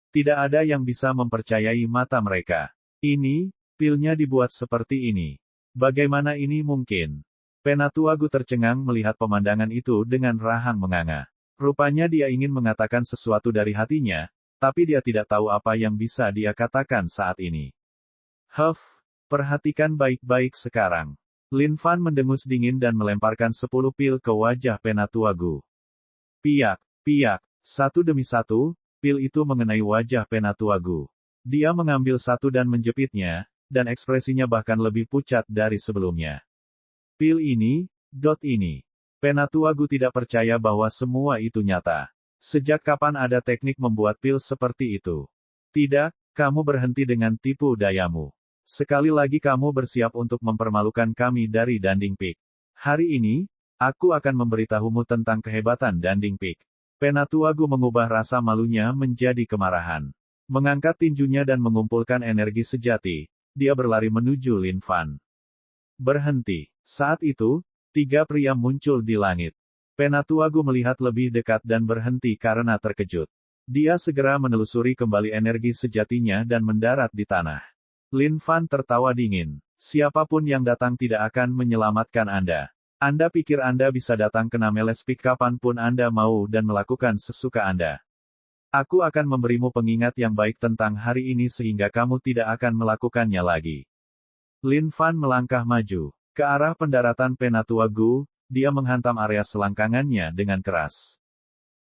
Tidak ada yang bisa mempercayai mata mereka. Ini, pilnya dibuat seperti ini. Bagaimana ini mungkin? Penatuagu tercengang melihat pemandangan itu dengan rahang menganga. Rupanya dia ingin mengatakan sesuatu dari hatinya, tapi dia tidak tahu apa yang bisa dia katakan saat ini. Huff, perhatikan baik-baik sekarang. Lin Fan mendengus dingin dan melemparkan 10 pil ke wajah Penatuagu. Piak, piak, satu demi satu, pil itu mengenai wajah Penatuagu. Dia mengambil satu dan menjepitnya, dan ekspresinya bahkan lebih pucat dari sebelumnya. Pil ini, ini. Penatuagu tidak percaya bahwa semua itu nyata. Sejak kapan ada teknik membuat pil seperti itu? Tidak, kamu berhenti dengan tipu dayamu. Sekali lagi kamu bersiap untuk mempermalukan kami dari Danding Peak. Hari ini, aku akan memberitahumu tentang kehebatan Danding Peak. Penatuagu mengubah rasa malunya menjadi kemarahan. Mengangkat tinjunya dan mengumpulkan energi sejati, dia berlari menuju Lin Fan. Berhenti. Saat itu, 3 pria muncul di langit. Penatuagu melihat lebih dekat dan berhenti karena terkejut. Dia segera menelusuri kembali energi sejatinya dan mendarat di tanah. Lin Fan tertawa dingin. Siapapun yang datang tidak akan menyelamatkan Anda. Anda pikir Anda bisa datang ke Nameless Peak kapanpun Anda mau dan melakukan sesuka Anda. Aku akan memberimu pengingat yang baik tentang hari ini sehingga kamu tidak akan melakukannya lagi. Lin Fan melangkah maju ke arah pendaratan Penatuagu. Dia menghantam area selangkangannya dengan keras.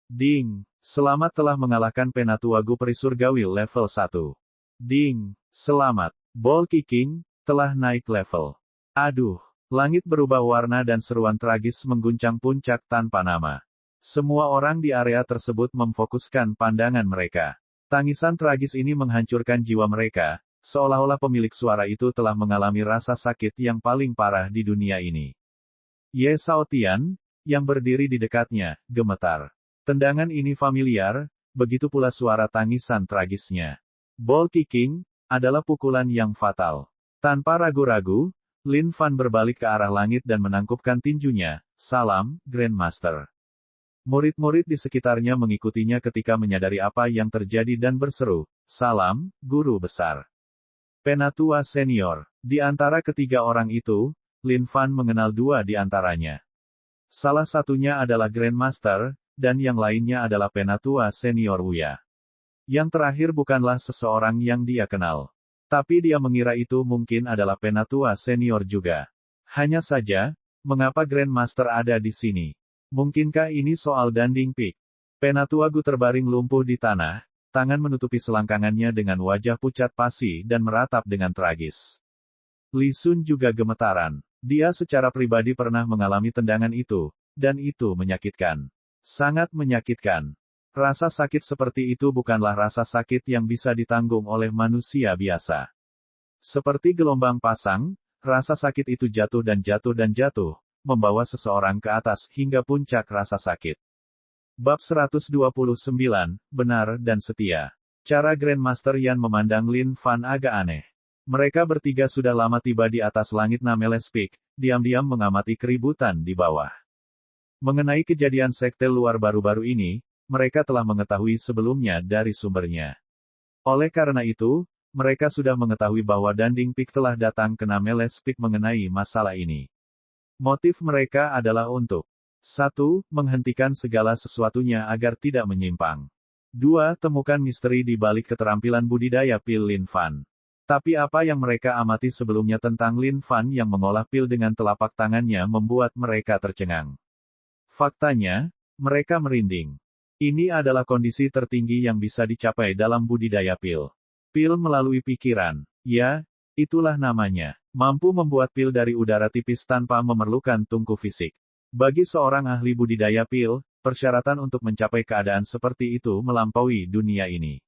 Ding! Selamat telah mengalahkan Penatuagu Perisurgawi level 1. Ding! Selamat! Ball kicking telah naik level. Aduh! Langit berubah warna dan seruan tragis mengguncang puncak tanpa nama. Semua orang di area tersebut memfokuskan pandangan mereka. Tangisan tragis ini menghancurkan jiwa mereka, seolah-olah pemilik suara itu telah mengalami rasa sakit yang paling parah di dunia ini. Ye Shaotian, yang berdiri di dekatnya, gemetar. Tendangan ini familiar, begitu pula suara tangisan tragisnya. Ball kicking adalah pukulan yang fatal. Tanpa ragu-ragu, Lin Fan berbalik ke arah langit dan menangkupkan tinjunya. Salam, Grandmaster. Murid-murid di sekitarnya mengikutinya ketika menyadari apa yang terjadi dan berseru, salam, Guru Besar. Penatua Senior. Di antara ketiga orang itu, Lin Fan mengenal 2 di antaranya. Salah satunya adalah Grandmaster, dan yang lainnya adalah Penatua Senior Wuya. Yang terakhir bukanlah seseorang yang dia kenal. Tapi dia mengira itu mungkin adalah penatua senior juga. Hanya saja, mengapa Grandmaster ada di sini? Mungkinkah ini soal Danding Peak? Penatua Gu terbaring lumpuh di tanah, tangan menutupi selangkangannya dengan wajah pucat pasi dan meratap dengan tragis. Li Sun juga gemetaran. Dia secara pribadi pernah mengalami tendangan itu, dan itu menyakitkan. Sangat menyakitkan. Rasa sakit seperti itu bukanlah rasa sakit yang bisa ditanggung oleh manusia biasa. Seperti gelombang pasang, rasa sakit itu jatuh dan jatuh dan jatuh, membawa seseorang ke atas hingga puncak rasa sakit. Bab 129, Benar dan Setia. Cara Grandmaster Yan memandang Lin Fan agak aneh. Mereka bertiga sudah lama tiba di atas langit Nameless Peak, diam-diam mengamati keributan di bawah. Mengenai kejadian sekte luar baru-baru ini, mereka telah mengetahui sebelumnya dari sumbernya. Oleh karena itu, mereka sudah mengetahui bahwa Danding Peak telah datang ke Nameless Peak mengenai masalah ini. Motif mereka adalah untuk 1. Menghentikan segala sesuatunya agar tidak menyimpang. 2. Temukan misteri di balik keterampilan budidaya pil Lin Fan. Tapi apa yang mereka amati sebelumnya tentang Lin Fan yang mengolah pil dengan telapak tangannya membuat mereka tercengang. Faktanya, mereka merinding. Ini adalah kondisi tertinggi yang bisa dicapai dalam budidaya pil. Pil melalui pikiran. Ya, itulah namanya. Mampu membuat pil dari udara tipis tanpa memerlukan tungku fisik. Bagi seorang ahli budidaya pil, persyaratan untuk mencapai keadaan seperti itu melampaui dunia ini.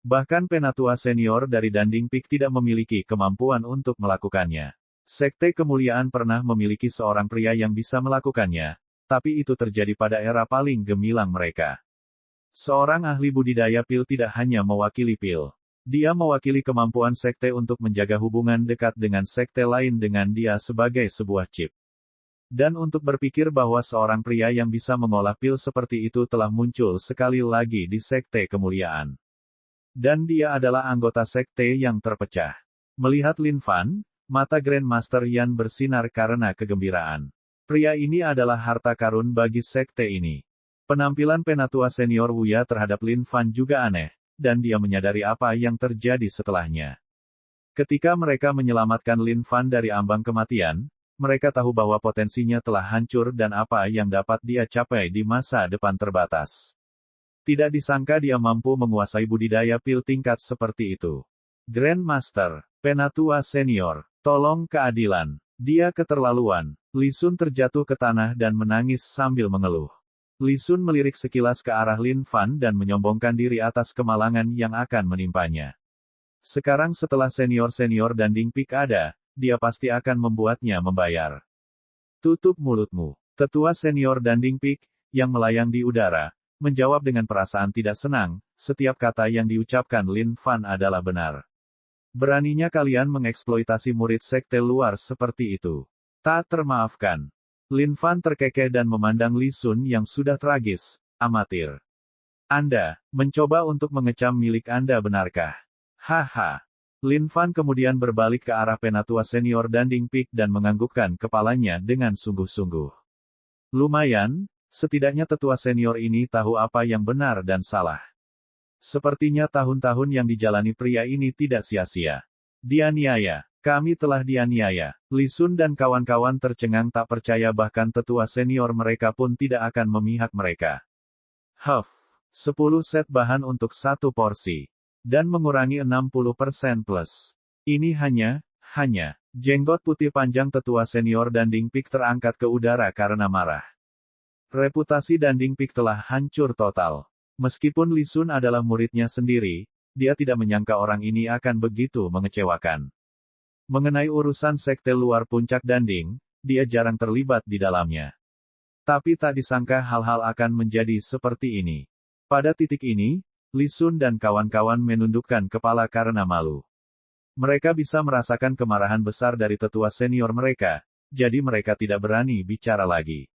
Bahkan penatua senior dari Danding Peak tidak memiliki kemampuan untuk melakukannya. Sekte Kemuliaan pernah memiliki seorang pria yang bisa melakukannya, tapi itu terjadi pada era paling gemilang mereka. Seorang ahli budidaya pil tidak hanya mewakili pil. Dia mewakili kemampuan sekte untuk menjaga hubungan dekat dengan sekte lain dengan dia sebagai sebuah chip. Dan untuk berpikir bahwa seorang pria yang bisa mengolah pil seperti itu telah muncul sekali lagi di Sekte Kemuliaan. Dan dia adalah anggota sekte yang terpecah. Melihat Lin Fan, mata Grandmaster Yan bersinar karena kegembiraan. Pria ini adalah harta karun bagi sekte ini. Penampilan penatua senior Wuya terhadap Lin Fan juga aneh, dan dia menyadari apa yang terjadi setelahnya. Ketika mereka menyelamatkan Lin Fan dari ambang kematian, mereka tahu bahwa potensinya telah hancur dan apa yang dapat dia capai di masa depan terbatas. Tidak disangka dia mampu menguasai budidaya pil tingkat seperti itu. Grandmaster, penatua senior, tolong keadilan. Dia keterlaluan. Li Sun terjatuh ke tanah dan menangis sambil mengeluh. Li Sun melirik sekilas ke arah Lin Fan dan menyombongkan diri atas kemalangan yang akan menimpanya. Sekarang setelah senior-senior Danding Peak ada, dia pasti akan membuatnya membayar. Tutup mulutmu. Tetua senior Danding Peak, yang melayang di udara, menjawab dengan perasaan tidak senang, setiap kata yang diucapkan Lin Fan adalah benar. Beraninya kalian mengeksploitasi murid sekte luar seperti itu. Tak termaafkan. Lin Fan terkekeh dan memandang Li Sun yang sudah tragis, amatir. Anda, mencoba untuk mengecam milik Anda benarkah? Haha. Lin Fan kemudian berbalik ke arah penatua senior Danding Peak dan menganggukkan kepalanya dengan sungguh-sungguh. Lumayan, setidaknya tetua senior ini tahu apa yang benar dan salah. Sepertinya tahun-tahun yang dijalani pria ini tidak sia-sia. Dianiaya. Kami telah dianiaya. Li Sun dan kawan-kawan tercengang tak percaya bahkan tetua senior mereka pun tidak akan memihak mereka. 10 set bahan untuk satu porsi. Dan mengurangi 60% plus. Ini hanya. Jenggot putih panjang tetua senior Danding Peak terangkat ke udara karena marah. Reputasi Danding Peak telah hancur total. Meskipun Li Sun adalah muridnya sendiri, dia tidak menyangka orang ini akan begitu mengecewakan. Mengenai urusan sekte luar puncak Danding, dia jarang terlibat di dalamnya. Tapi tak disangka hal-hal akan menjadi seperti ini. Pada titik ini, Li Sun dan kawan-kawan menundukkan kepala karena malu. Mereka bisa merasakan kemarahan besar dari tetua senior mereka, jadi mereka tidak berani bicara lagi.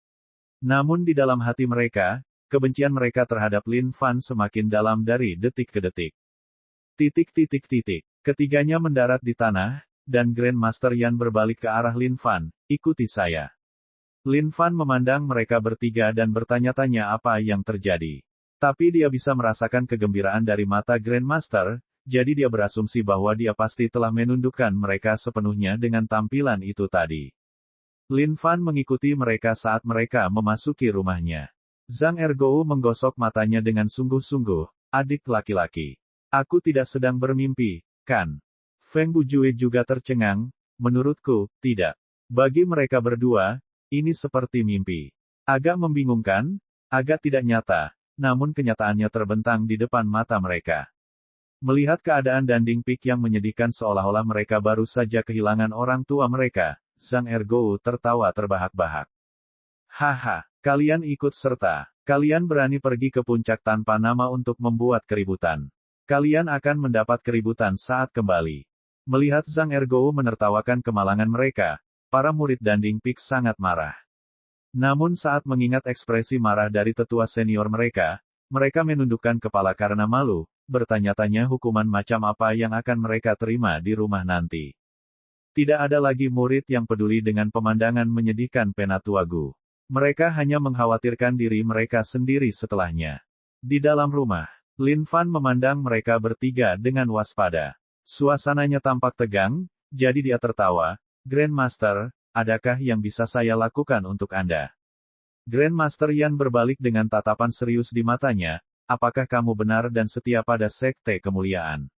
Namun di dalam hati mereka, kebencian mereka terhadap Lin Fan semakin dalam dari detik ke detik. Ketiganya mendarat di tanah, dan Grandmaster Yan berbalik ke arah Lin Fan, ikuti saya. Lin Fan memandang mereka bertiga dan bertanya-tanya apa yang terjadi. Tapi dia bisa merasakan kegembiraan dari mata Grandmaster, jadi dia berasumsi bahwa dia pasti telah menundukkan mereka sepenuhnya dengan tampilan itu tadi. Lin Fan mengikuti mereka saat mereka memasuki rumahnya. Zhang Ergou menggosok matanya dengan sungguh-sungguh, adik laki-laki. Aku tidak sedang bermimpi, kan? Feng Bujue juga tercengang, menurutku, tidak. Bagi mereka berdua, ini seperti mimpi. Agak membingungkan, agak tidak nyata, namun kenyataannya terbentang di depan mata mereka. Melihat keadaan Danding Peak yang menyedihkan seolah-olah mereka baru saja kehilangan orang tua mereka, Zhang Ergou tertawa terbahak-bahak. Haha, kalian ikut serta. Kalian berani pergi ke puncak tanpa nama untuk membuat keributan. Kalian akan mendapat keributan saat kembali. Melihat Zhang Ergou menertawakan kemalangan mereka, para murid Danding Peak sangat marah. Namun saat mengingat ekspresi marah dari tetua senior mereka, mereka menundukkan kepala karena malu, bertanya-tanya hukuman macam apa yang akan mereka terima di rumah nanti. Tidak ada lagi murid yang peduli dengan pemandangan menyedihkan Penatua Gu. Mereka hanya mengkhawatirkan diri mereka sendiri setelahnya. Di dalam rumah, Lin Fan memandang mereka bertiga dengan waspada. Suasananya tampak tegang, jadi dia tertawa, Grandmaster, adakah yang bisa saya lakukan untuk Anda? Grandmaster Yan berbalik dengan tatapan serius di matanya, apakah kamu benar dan setia pada Sekte Kemuliaan?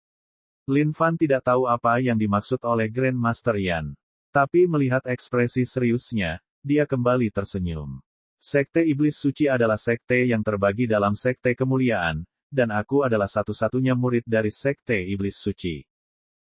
Lin Fan tidak tahu apa yang dimaksud oleh Grandmaster Yan. Tapi melihat ekspresi seriusnya, dia kembali tersenyum. Sekte Iblis Suci adalah sekte yang terbagi dalam Sekte Kemuliaan, dan aku adalah satu-satunya murid dari Sekte Iblis Suci.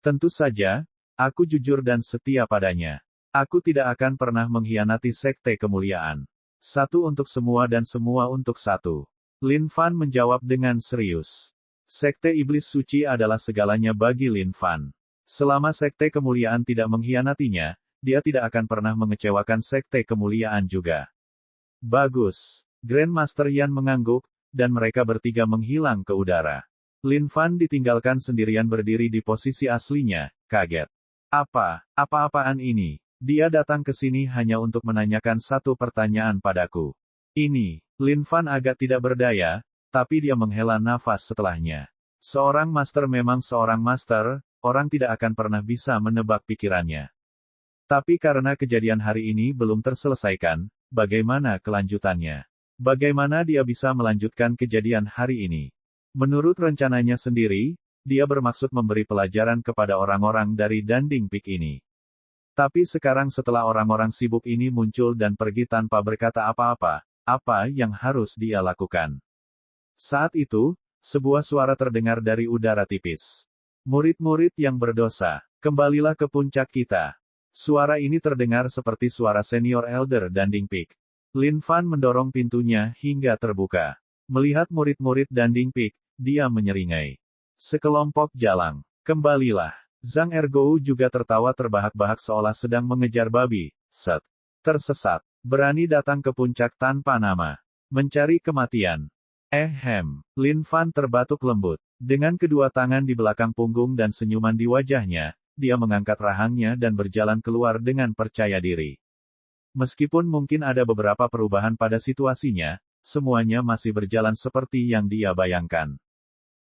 Tentu saja, aku jujur dan setia padanya. Aku tidak akan pernah mengkhianati Sekte Kemuliaan. Satu untuk semua dan semua untuk satu. Lin Fan menjawab dengan serius. Sekte Iblis Suci adalah segalanya bagi Lin Fan. Selama Sekte Kemuliaan tidak mengkhianatinya, dia tidak akan pernah mengecewakan Sekte Kemuliaan juga. Bagus. Grandmaster Yan mengangguk, dan mereka bertiga menghilang ke udara. Lin Fan ditinggalkan sendirian berdiri di posisi aslinya, kaget. Apa-apaan ini? Dia datang ke sini hanya untuk menanyakan satu pertanyaan padaku. Ini, Lin Fan agak tidak berdaya, tapi dia menghela nafas setelahnya. Seorang master memang seorang master, orang tidak akan pernah bisa menebak pikirannya. Tapi karena kejadian hari ini belum terselesaikan, bagaimana kelanjutannya? Bagaimana dia bisa melanjutkan kejadian hari ini? Menurut rencananya sendiri, dia bermaksud memberi pelajaran kepada orang-orang dari Danding Peak ini. Tapi sekarang setelah orang-orang sibuk ini muncul dan pergi tanpa berkata apa-apa, apa yang harus dia lakukan? Saat itu, sebuah suara terdengar dari udara tipis. Murid-murid yang berdosa, kembalilah ke puncak kita. Suara ini terdengar seperti suara senior elder Danding Peak. Lin Fan mendorong pintunya hingga terbuka. Melihat murid-murid Danding Peak, dia menyeringai. Sekelompok jalang, kembalilah. Zhang Ergou juga tertawa terbahak-bahak seolah sedang mengejar babi. Set. Tersesat. Berani datang ke puncak tanpa nama. Mencari kematian. Lin Fan terbatuk lembut. Dengan kedua tangan di belakang punggung dan senyuman di wajahnya, dia mengangkat rahangnya dan berjalan keluar dengan percaya diri. Meskipun mungkin ada beberapa perubahan pada situasinya, semuanya masih berjalan seperti yang dia bayangkan.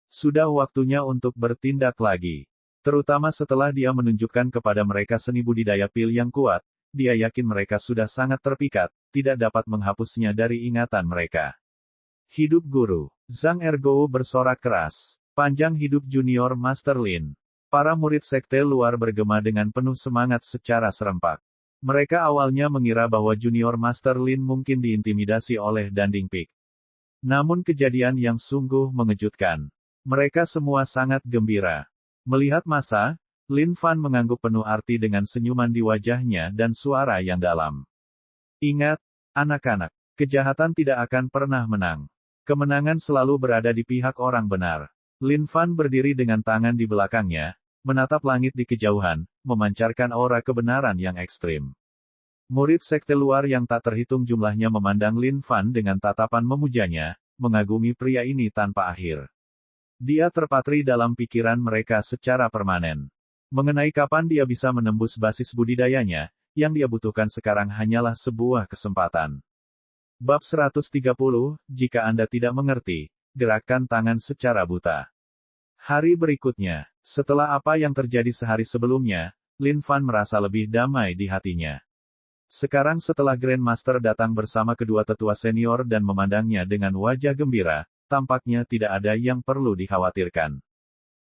Sudah waktunya untuk bertindak lagi. Terutama setelah dia menunjukkan kepada mereka seni budidaya pil yang kuat, dia yakin mereka sudah sangat terpikat, tidak dapat menghapusnya dari ingatan mereka. Hidup guru. Zhang Ergou bersorak keras. Panjang hidup Junior Master Lin. Para murid sekte luar bergema dengan penuh semangat secara serempak. Mereka awalnya mengira bahwa Junior Master Lin mungkin diintimidasi oleh Danding Peak. Namun kejadian yang sungguh mengejutkan. Mereka semua sangat gembira. Melihat masa, Lin Fan mengangguk penuh arti dengan senyuman di wajahnya dan suara yang dalam. Ingat, anak-anak, kejahatan tidak akan pernah menang. Kemenangan selalu berada di pihak orang benar. Lin Fan berdiri dengan tangan di belakangnya, menatap langit di kejauhan, memancarkan aura kebenaran yang ekstrim. Murid sekte luar yang tak terhitung jumlahnya memandang Lin Fan dengan tatapan memujanya, mengagumi pria ini tanpa akhir. Dia terpatri dalam pikiran mereka secara permanen. Mengenai kapan dia bisa menembus basis budidayanya, yang dia butuhkan sekarang hanyalah sebuah kesempatan. Bab 130, jika Anda tidak mengerti, gerakkan tangan secara buta. Hari berikutnya, setelah apa yang terjadi sehari sebelumnya, Lin Fan merasa lebih damai di hatinya. Sekarang setelah Grandmaster datang bersama kedua tetua senior dan memandangnya dengan wajah gembira, tampaknya tidak ada yang perlu dikhawatirkan.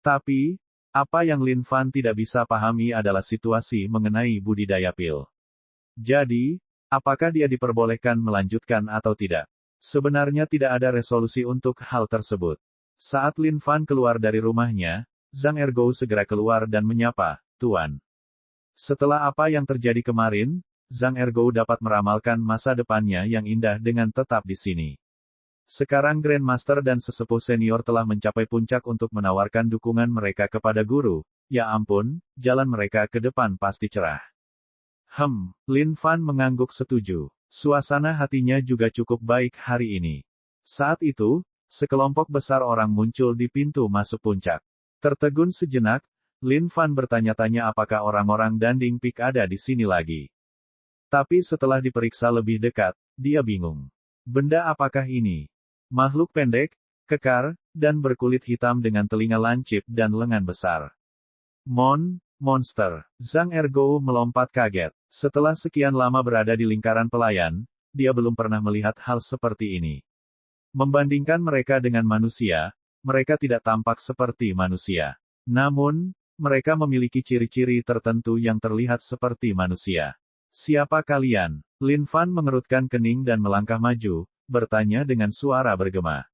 Tapi, apa yang Lin Fan tidak bisa pahami adalah situasi mengenai budidaya pil. Jadi, apakah dia diperbolehkan melanjutkan atau tidak? Sebenarnya tidak ada resolusi untuk hal tersebut. Saat Lin Fan keluar dari rumahnya, Zhang Ergou segera keluar dan menyapa, "Tuan." Setelah apa yang terjadi kemarin, Zhang Ergou dapat meramalkan masa depannya yang indah dengan tetap di sini. Sekarang Grandmaster dan sesepuh senior telah mencapai puncak untuk menawarkan dukungan mereka kepada guru. Ya ampun, jalan mereka ke depan pasti cerah. Lin Fan mengangguk setuju. Suasana hatinya juga cukup baik hari ini. Saat itu, sekelompok besar orang muncul di pintu masuk puncak. Tertegun sejenak, Lin Fan bertanya-tanya apakah orang-orang Danding Peak ada di sini lagi. Tapi setelah diperiksa lebih dekat, dia bingung. Benda apakah ini? Makhluk pendek, kekar, dan berkulit hitam dengan telinga lancip dan lengan besar. Monster. Zhang Ergou melompat kaget. Setelah sekian lama berada di lingkaran pelayan, dia belum pernah melihat hal seperti ini. Membandingkan mereka dengan manusia, mereka tidak tampak seperti manusia. Namun, mereka memiliki ciri-ciri tertentu yang terlihat seperti manusia. "Siapa kalian?" Lin Fan mengerutkan kening dan melangkah maju, bertanya dengan suara bergema.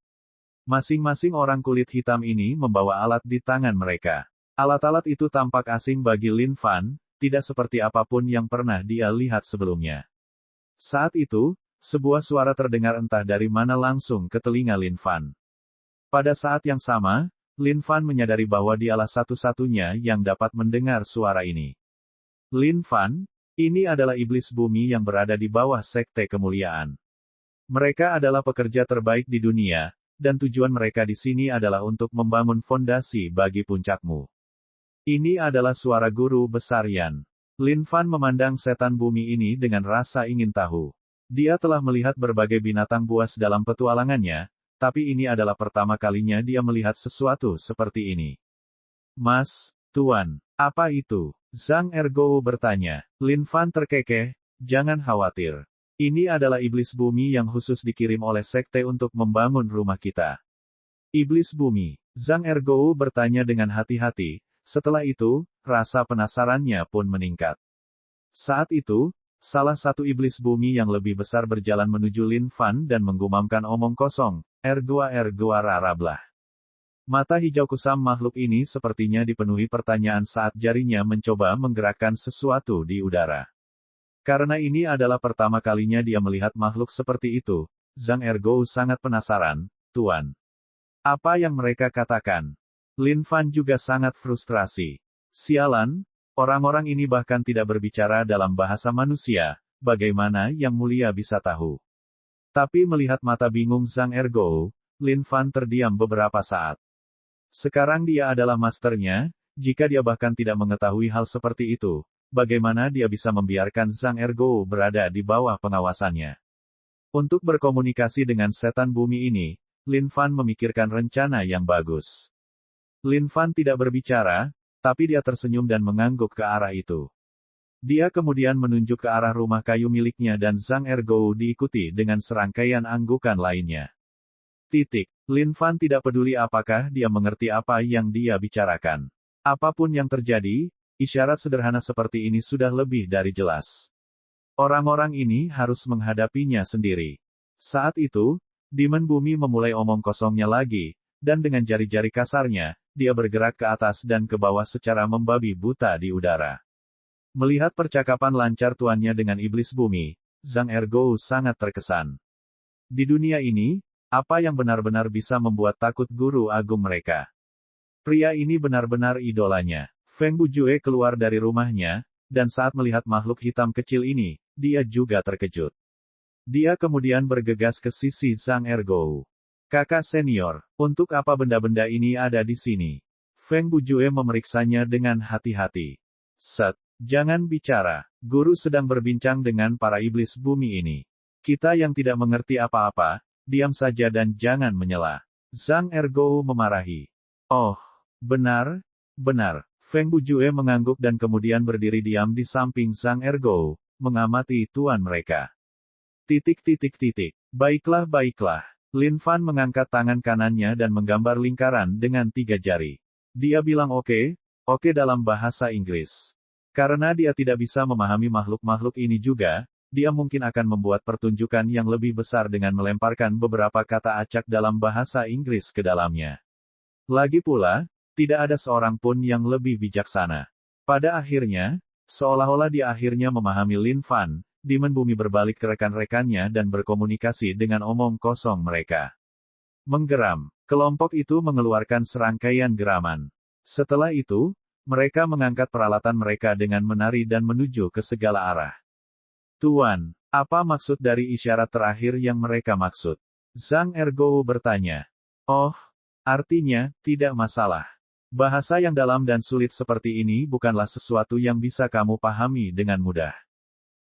Masing-masing orang kulit hitam ini membawa alat di tangan mereka. Alat-alat itu tampak asing bagi Lin Fan, tidak seperti apapun yang pernah dia lihat sebelumnya. Saat itu, sebuah suara terdengar entah dari mana langsung ke telinga Lin Fan. Pada saat yang sama, Lin Fan menyadari bahwa dialah satu-satunya yang dapat mendengar suara ini. "Lin Fan, ini adalah iblis bumi yang berada di bawah sekte kemuliaan. Mereka adalah pekerja terbaik di dunia, dan tujuan mereka di sini adalah untuk membangun fondasi bagi puncakmu. Ini adalah suara guru besar Yan." Lin Fan memandang setan bumi ini dengan rasa ingin tahu. Dia telah melihat berbagai binatang buas dalam petualangannya, tapi ini adalah pertama kalinya dia melihat sesuatu seperti ini. "Mas, Tuan, apa itu?" Zhang Ergou bertanya. Lin Fan terkekeh, "Jangan khawatir. Ini adalah iblis bumi yang khusus dikirim oleh sekte untuk membangun rumah kita." "Iblis bumi?" Zhang Ergou bertanya dengan hati-hati. Setelah itu, rasa penasarannya pun meningkat. Saat itu, salah satu iblis bumi yang lebih besar berjalan menuju Lin Fan dan menggumamkan omong kosong, "Ergoa rarablah." Mata hijau kusam makhluk ini sepertinya dipenuhi pertanyaan saat jarinya mencoba menggerakkan sesuatu di udara. Karena ini adalah pertama kalinya dia melihat makhluk seperti itu, Zhang Ergou sangat penasaran. "Tuan, apa yang mereka katakan?" Lin Fan juga sangat frustrasi. "Sialan, orang-orang ini bahkan tidak berbicara dalam bahasa manusia, bagaimana yang mulia bisa tahu?" Tapi melihat mata bingung Zhang Ergou, Lin Fan terdiam beberapa saat. Sekarang dia adalah masternya, jika dia bahkan tidak mengetahui hal seperti itu, bagaimana dia bisa membiarkan Zhang Ergou berada di bawah pengawasannya? Untuk berkomunikasi dengan setan bumi ini, Lin Fan memikirkan rencana yang bagus. Lin Fan tidak berbicara, tapi dia tersenyum dan mengangguk ke arah itu. Dia kemudian menunjuk ke arah rumah kayu miliknya dan Zhang Ergou diikuti dengan serangkaian anggukan lainnya. Lin Fan tidak peduli apakah dia mengerti apa yang dia bicarakan. Apapun yang terjadi, isyarat sederhana seperti ini sudah lebih dari jelas. Orang-orang ini harus menghadapinya sendiri. Saat itu, Demon Bumi memulai omong kosongnya lagi, dan dengan jari-jari kasarnya, dia bergerak ke atas dan ke bawah secara membabi buta di udara. Melihat percakapan lancar tuannya dengan iblis bumi, Zhang Ergou sangat terkesan. Di dunia ini, apa yang benar-benar bisa membuat takut guru agung mereka? Pria ini benar-benar idolanya. Feng Bujue keluar dari rumahnya, dan saat melihat makhluk hitam kecil ini, dia juga terkejut. Dia kemudian bergegas ke sisi Zhang Ergou. "Kakak senior, untuk apa benda-benda ini ada di sini?" Feng Bujue memeriksanya dengan hati-hati. Jangan bicara. Guru sedang berbincang dengan para iblis bumi ini. Kita yang tidak mengerti apa-apa, diam saja dan jangan menyela." Zhang Ergou memarahi. Oh, benar, benar. Feng Bujue mengangguk dan kemudian berdiri diam di samping Zhang Ergou, mengamati tuan mereka. Baiklah, baiklah. Lin Fan mengangkat tangan kanannya dan menggambar lingkaran dengan 3 jari. Dia bilang oke dalam bahasa Inggris. Karena dia tidak bisa memahami makhluk-makhluk ini juga, dia mungkin akan membuat pertunjukan yang lebih besar dengan melemparkan beberapa kata acak dalam bahasa Inggris ke dalamnya. Lagi pula, tidak ada seorang pun yang lebih bijaksana. Pada akhirnya, seolah-olah dia akhirnya memahami Lin Fan, Demon Bumi berbalik ke rekan-rekannya dan berkomunikasi dengan omong kosong mereka. Menggeram, kelompok itu mengeluarkan serangkaian geraman. Setelah itu, mereka mengangkat peralatan mereka dengan menari dan menuju ke segala arah. Tuan, apa maksud dari isyarat terakhir yang mereka maksud? Zhang Ergou bertanya. Oh, artinya, tidak masalah. Bahasa yang dalam dan sulit seperti ini bukanlah sesuatu yang bisa kamu pahami dengan mudah.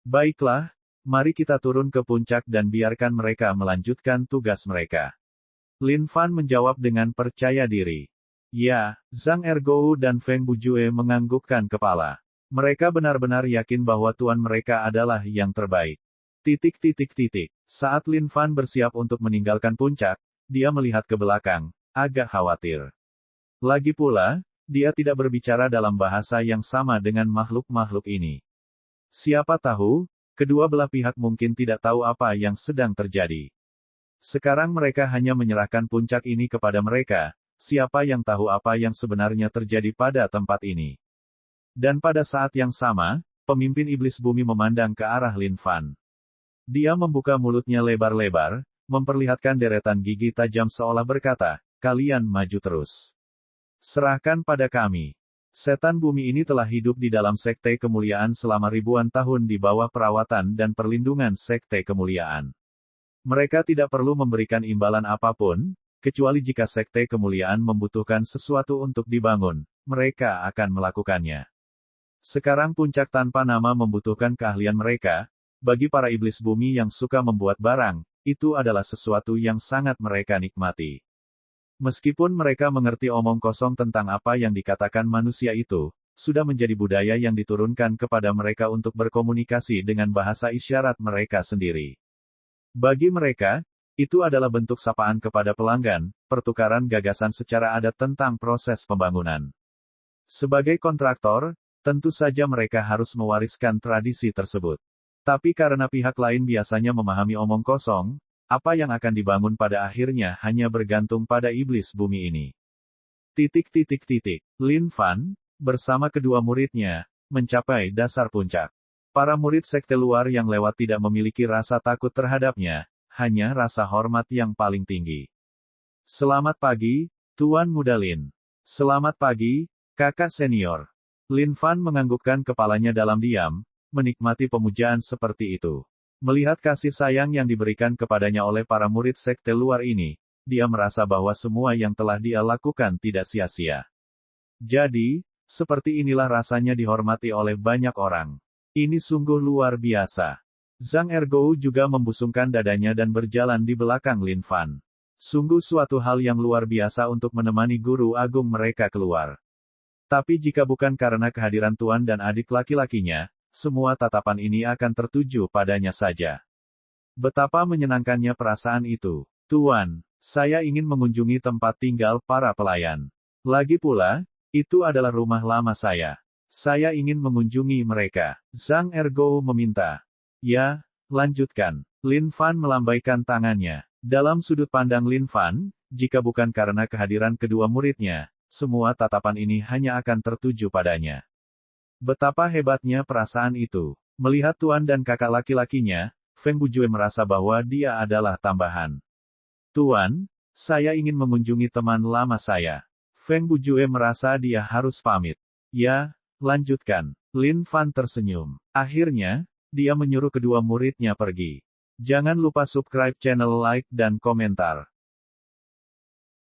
Baiklah, mari kita turun ke puncak dan biarkan mereka melanjutkan tugas mereka. Lin Fan menjawab dengan percaya diri. Ya, Zhang Ergou dan Feng Bujue menganggukkan kepala. Mereka benar-benar yakin bahwa tuan mereka adalah yang terbaik. Saat Lin Fan bersiap untuk meninggalkan puncak, dia melihat ke belakang, agak khawatir. Lagi pula, dia tidak berbicara dalam bahasa yang sama dengan makhluk-makhluk ini. Siapa tahu, kedua belah pihak mungkin tidak tahu apa yang sedang terjadi. Sekarang mereka hanya menyerahkan puncak ini kepada mereka, siapa yang tahu apa yang sebenarnya terjadi pada tempat ini. Dan pada saat yang sama, pemimpin iblis bumi memandang ke arah Lin Fan. Dia membuka mulutnya lebar-lebar, memperlihatkan deretan gigi tajam seolah berkata, kalian maju terus. Serahkan pada kami. Setan bumi ini telah hidup di dalam sekte kemuliaan selama ribuan tahun di bawah perawatan dan perlindungan sekte kemuliaan. Mereka tidak perlu memberikan imbalan apapun, kecuali jika sekte kemuliaan membutuhkan sesuatu untuk dibangun, mereka akan melakukannya. Sekarang puncak tanpa nama membutuhkan keahlian mereka, bagi para iblis bumi yang suka membuat barang, itu adalah sesuatu yang sangat mereka nikmati. Meskipun mereka mengerti omong kosong tentang apa yang dikatakan manusia itu, sudah menjadi budaya yang diturunkan kepada mereka untuk berkomunikasi dengan bahasa isyarat mereka sendiri. Bagi mereka, itu adalah bentuk sapaan kepada pelanggan, pertukaran gagasan secara adat tentang proses pembangunan. Sebagai kontraktor, tentu saja mereka harus mewariskan tradisi tersebut. Tapi karena pihak lain biasanya memahami omong kosong, apa yang akan dibangun pada akhirnya hanya bergantung pada iblis bumi ini. Lin Fan, bersama kedua muridnya, mencapai dasar puncak. Para murid sekte luar yang lewat tidak memiliki rasa takut terhadapnya, hanya rasa hormat yang paling tinggi. Selamat pagi, Tuan Muda Lin. Selamat pagi, kakak senior. Lin Fan menganggukkan kepalanya dalam diam, menikmati pemujaan seperti itu. Melihat kasih sayang yang diberikan kepadanya oleh para murid sekte luar ini, dia merasa bahwa semua yang telah dia lakukan tidak sia-sia. Jadi, seperti inilah rasanya dihormati oleh banyak orang. Ini sungguh luar biasa. Zhang Ergou juga membusungkan dadanya dan berjalan di belakang Lin Fan. Sungguh suatu hal yang luar biasa untuk menemani guru agung mereka keluar. Tapi jika bukan karena kehadiran tuan dan adik laki-lakinya, semua tatapan ini akan tertuju padanya saja. Betapa menyenangkannya perasaan itu. Tuan, saya ingin mengunjungi tempat tinggal para pelayan. Lagi pula, itu adalah rumah lama saya. Saya ingin mengunjungi mereka. Zhang Ergou meminta. Ya, lanjutkan. Lin Fan melambaikan tangannya. Dalam sudut pandang Lin Fan, jika bukan karena kehadiran kedua muridnya, semua tatapan ini hanya akan tertuju padanya. Betapa hebatnya perasaan itu. Melihat tuan dan kakak laki-lakinya, Feng Bujue merasa bahwa dia adalah tambahan. Tuan, saya ingin mengunjungi teman lama saya. Feng Bujue merasa dia harus pamit. Ya, lanjutkan. Lin Fan tersenyum. Akhirnya, dia menyuruh kedua muridnya pergi. Jangan lupa subscribe channel, like dan komentar.